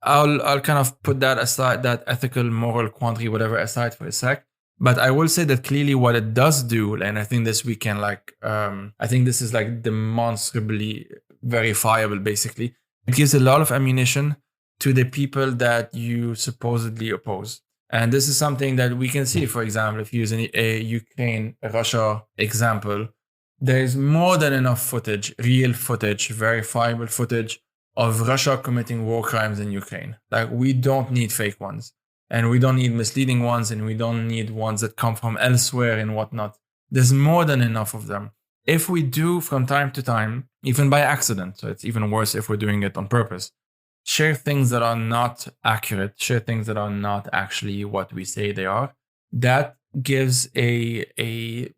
I'll kind of put that aside, that ethical, moral quandary, whatever, aside for a sec. But I will say that clearly what it does do, and I think this we can I think this is like demonstrably verifiable, basically. It gives a lot of ammunition to the people that you supposedly oppose. And this is something that we can see, for example, if you use a Ukraine-Russia example, there's more than enough footage, real footage, verifiable footage of Russia committing war crimes in Ukraine. Like, we don't need fake ones, and we don't need misleading ones, and we don't need ones that come from elsewhere and whatnot. There's more than enough of them. If we do from time to time, even by accident, so it's even worse if we're doing it on purpose, share things that are not accurate, share things that are not actually what we say they are, that gives a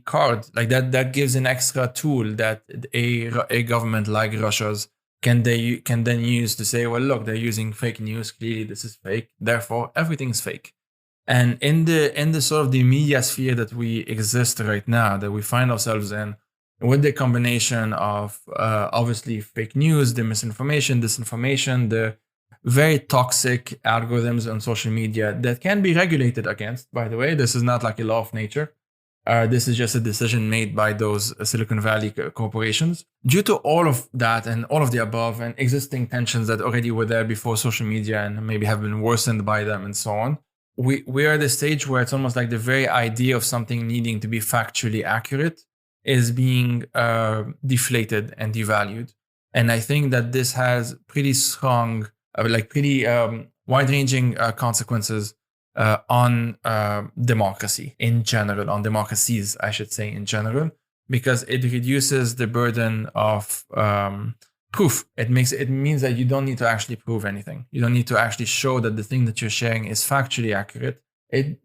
card, like that gives an extra tool that a government like Russia's can then use to say, well, look, they're using fake news. Clearly, this is fake. Therefore, everything's fake. And in the sort of the media sphere that we exist right now, that we find ourselves in, with the combination of obviously fake news, the misinformation, disinformation, the very toxic algorithms on social media that can be regulated against, by the way. This is not like a law of nature. This is just a decision made by those Silicon Valley corporations. Due to all of that and all of the above and existing tensions that already were there before social media and maybe have been worsened by them and so on, we are at the stage where it's almost like the very idea of something needing to be factually accurate is being deflated and devalued. And I think that this has pretty strong, pretty wide-ranging consequences on democracy in general, on democracies, I should say, in general, because it reduces the burden of proof. It means that you don't need to actually prove anything. You don't need to actually show that the thing that you're sharing is factually accurate. It,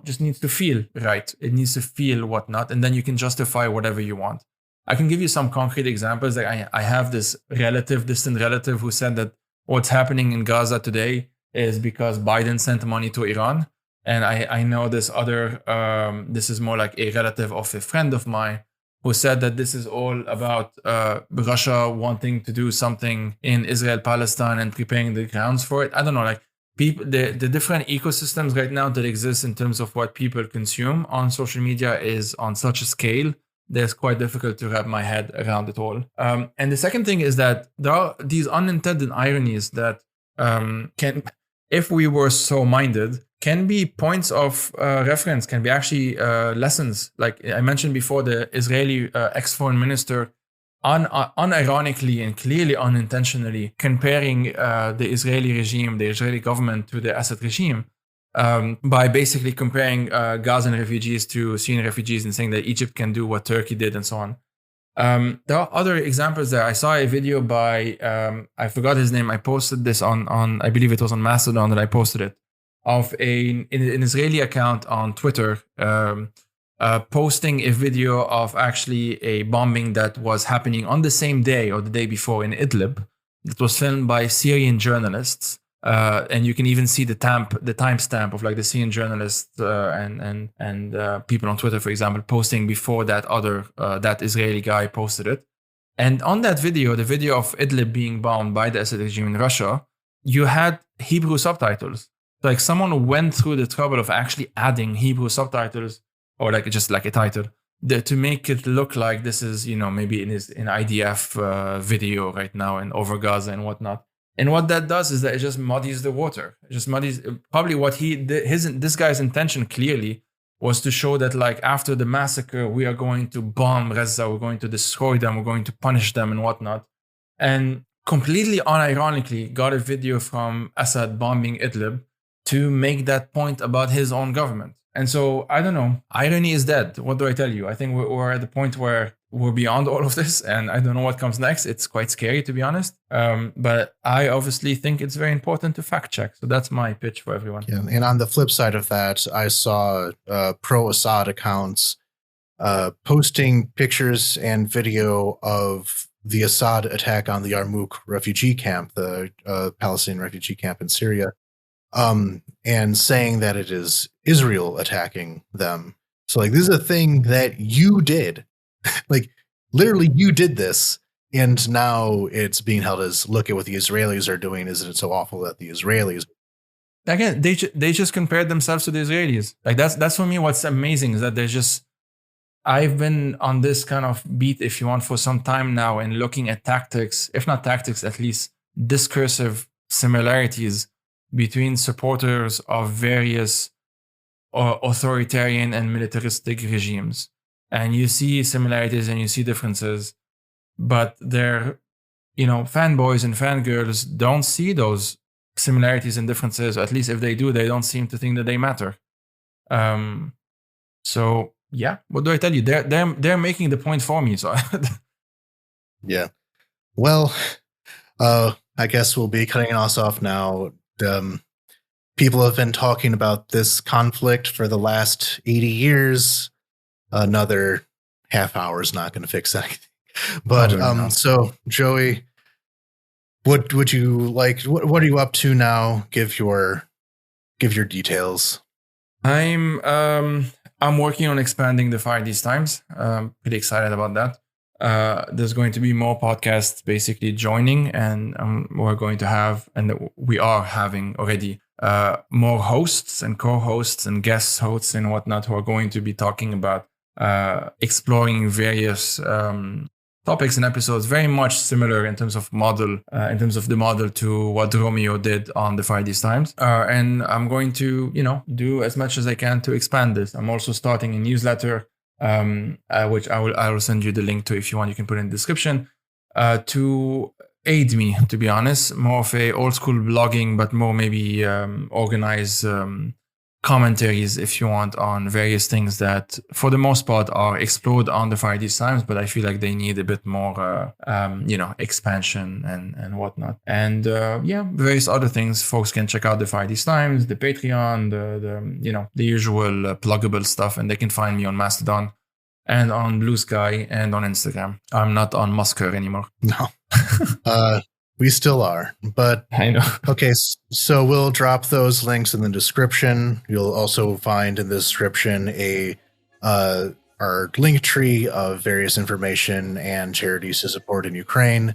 just needs to feel right. It needs to feel whatnot, and then you can justify whatever you want. I can give you some concrete examples. Like I have this distant relative, who said that what's happening in Gaza today is because Biden sent money to Iran. And I know this other, this is more like a relative of a friend of mine, who said that this is all about Russia wanting to do something in Israel, Palestine, and preparing the grounds for it. I don't know, like people, the different ecosystems right now that exist in terms of what people consume on social media is on such a scale that it's quite difficult to wrap my head around it all. And the second thing is that there are these unintended ironies that can, if we were so minded, can be points of reference, can be actually lessons. Like I mentioned before, the Israeli ex-foreign minister unironically and clearly unintentionally comparing the Israeli regime, the Israeli government, to the Assad regime by basically comparing Gazan refugees to Syrian refugees and saying that Egypt can do what Turkey did and so on. There are other examples there. I saw a video by, I forgot his name. I posted this on I believe it was on Mastodon that I posted it, of an Israeli account on Twitter posting a video of actually a bombing that was happening on the same day or the day before in Idlib. It was filmed by Syrian journalists. And you can even see the timestamp of like the Syrian journalists and people on Twitter, for example, posting before that that Israeli guy posted it. And on that video, the video of Idlib being bombed by the Assad regime in Russia, you had Hebrew subtitles. Like someone went through the trouble of actually adding Hebrew subtitles, or like just like a title, to make it look like this is, maybe in IDF video right now and over Gaza and whatnot. And what that does is that it just muddies the water. It just muddies probably what this guy's intention clearly was to show that like after the massacre, we are going to bomb Gaza, we're going to destroy them, we're going to punish them and whatnot. And completely unironically got a video from Assad bombing Idlib to make that point about his own government. And so, I don't know, irony is dead. What do I tell you? I think we're at the point where we're beyond all of this, and I don't know what comes next. It's quite scary, to be honest. But I obviously think it's very important to fact check. So that's my pitch for everyone. Yeah, and on the flip side of that, I saw pro-Assad accounts posting pictures and video of the Assad attack on the Yarmouk refugee camp, the Palestinian refugee camp in Syria, and saying that it is Israel attacking them. So like, this is a thing that you did. Like, literally you did this, and now it's being held as, look at what the Israelis are doing. Isn't it so awful that the Israelis... Again, they just compared themselves to the Israelis. Like that's for me what's amazing, is that there's just... I've been on this kind of beat, if you want, for some time now, and looking at tactics, if not tactics, at least discursive similarities between supporters of various authoritarian and militaristic regimes. And you see similarities and you see differences, but their, fanboys and fangirls don't see those similarities and differences. Or at least if they do, they don't seem to think that they matter. So yeah, what do I tell you? They're making the point for me. So yeah. Well, I guess we'll be cutting us off now. People have been talking about this conflict for the last 80 years. Another half hour is not going to fix anything. But so Joey, what would you like? What are you up to now? Give your details. I'm working on expanding the Fire These Times. Pretty excited about that. There's going to be more podcasts basically joining, and we're going to have, and we are having already, more hosts and co-hosts and guest hosts and whatnot who are going to be talking about exploring various topics and episodes very much similar in terms of the model to what Romeo did on the Fire These Times. And I'm going to, do as much as I can to expand this. I'm also starting a newsletter, which I will send you the link to if you want. You can put it in the description, to aid me, to be honest. More of a old school blogging, but more maybe organized commentaries, if you want, on various things that for the most part are explored on the Fire These Times, but I feel like they need a bit more expansion and whatnot. And various other things. Folks can check out the Fire These Times, the Patreon, the usual pluggable stuff, and they can find me on Mastodon and on Blue Sky and on Instagram. I'm not on Musker anymore. No. We still are, but I know. Okay, so we'll drop those links in the description. You'll also find in the description our link tree of various information and charities to support in Ukraine.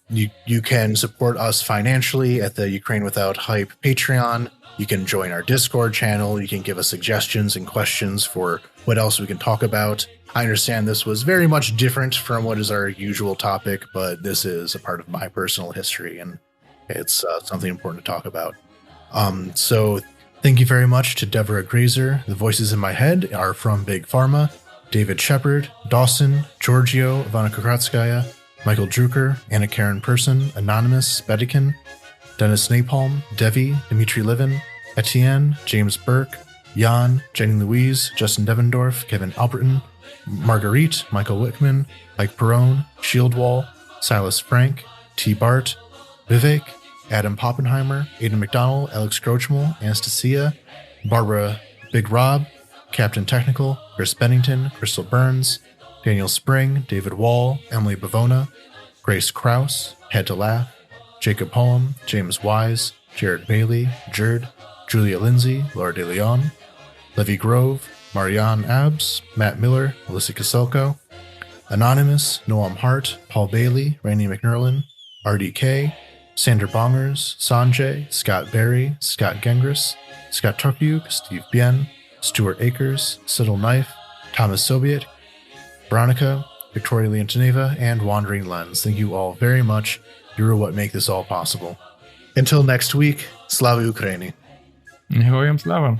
You can support us financially at the Ukraine Without Hype Patreon. You can join our Discord channel. You can give us suggestions and questions for what else we can talk about. I understand this was very much different from what is our usual topic, but this is a part of my personal history, and it's something important to talk about. So thank you very much to Deborah Grazer. The voices in my head are from Big Pharma, David Shepard, Dawson, Giorgio, Ivana Kukratskaya, Michael Drucker, Anna Karen Person, Anonymous, Bedikin, Dennis Napalm, Devi, Dimitri Livin, Etienne, James Burke, Jan, Jenny Louise, Justin Devendorf, Kevin Alberton, Marguerite, Michael Wickman, Mike Perrone, Shieldwall, Silas Frank, T. Bart, Vivek, Adam Poppenheimer, Aidan McDonald, Alex Grochmal, Anastasia, Barbara Big Rob, Captain Technical, Chris Bennington, Crystal Burns, Daniel Spring, David Wall, Emily Bavona, Grace Krause, Had to Laugh, Jacob Holm, James Wise, Jared Bailey, Jerd, Julia Lindsay, Laura De Leon, Levy Grove, Marianne Abs, Matt Miller, Melissa Caselco, Anonymous, Noam Hart, Paul Bailey, Randy McNerlin, RDK, Sander Bongers, Sanjay, Scott Berry, Scott Gengris, Scott Turkyuk, Steve Bien, Stuart Akers, Siddle Knife, Thomas Soviet, Veronica, Victoria Leontineva, and Wandering Lens. Thank you all very much. You're what make this all possible. Until next week, Slava Ukraini. Героям слава!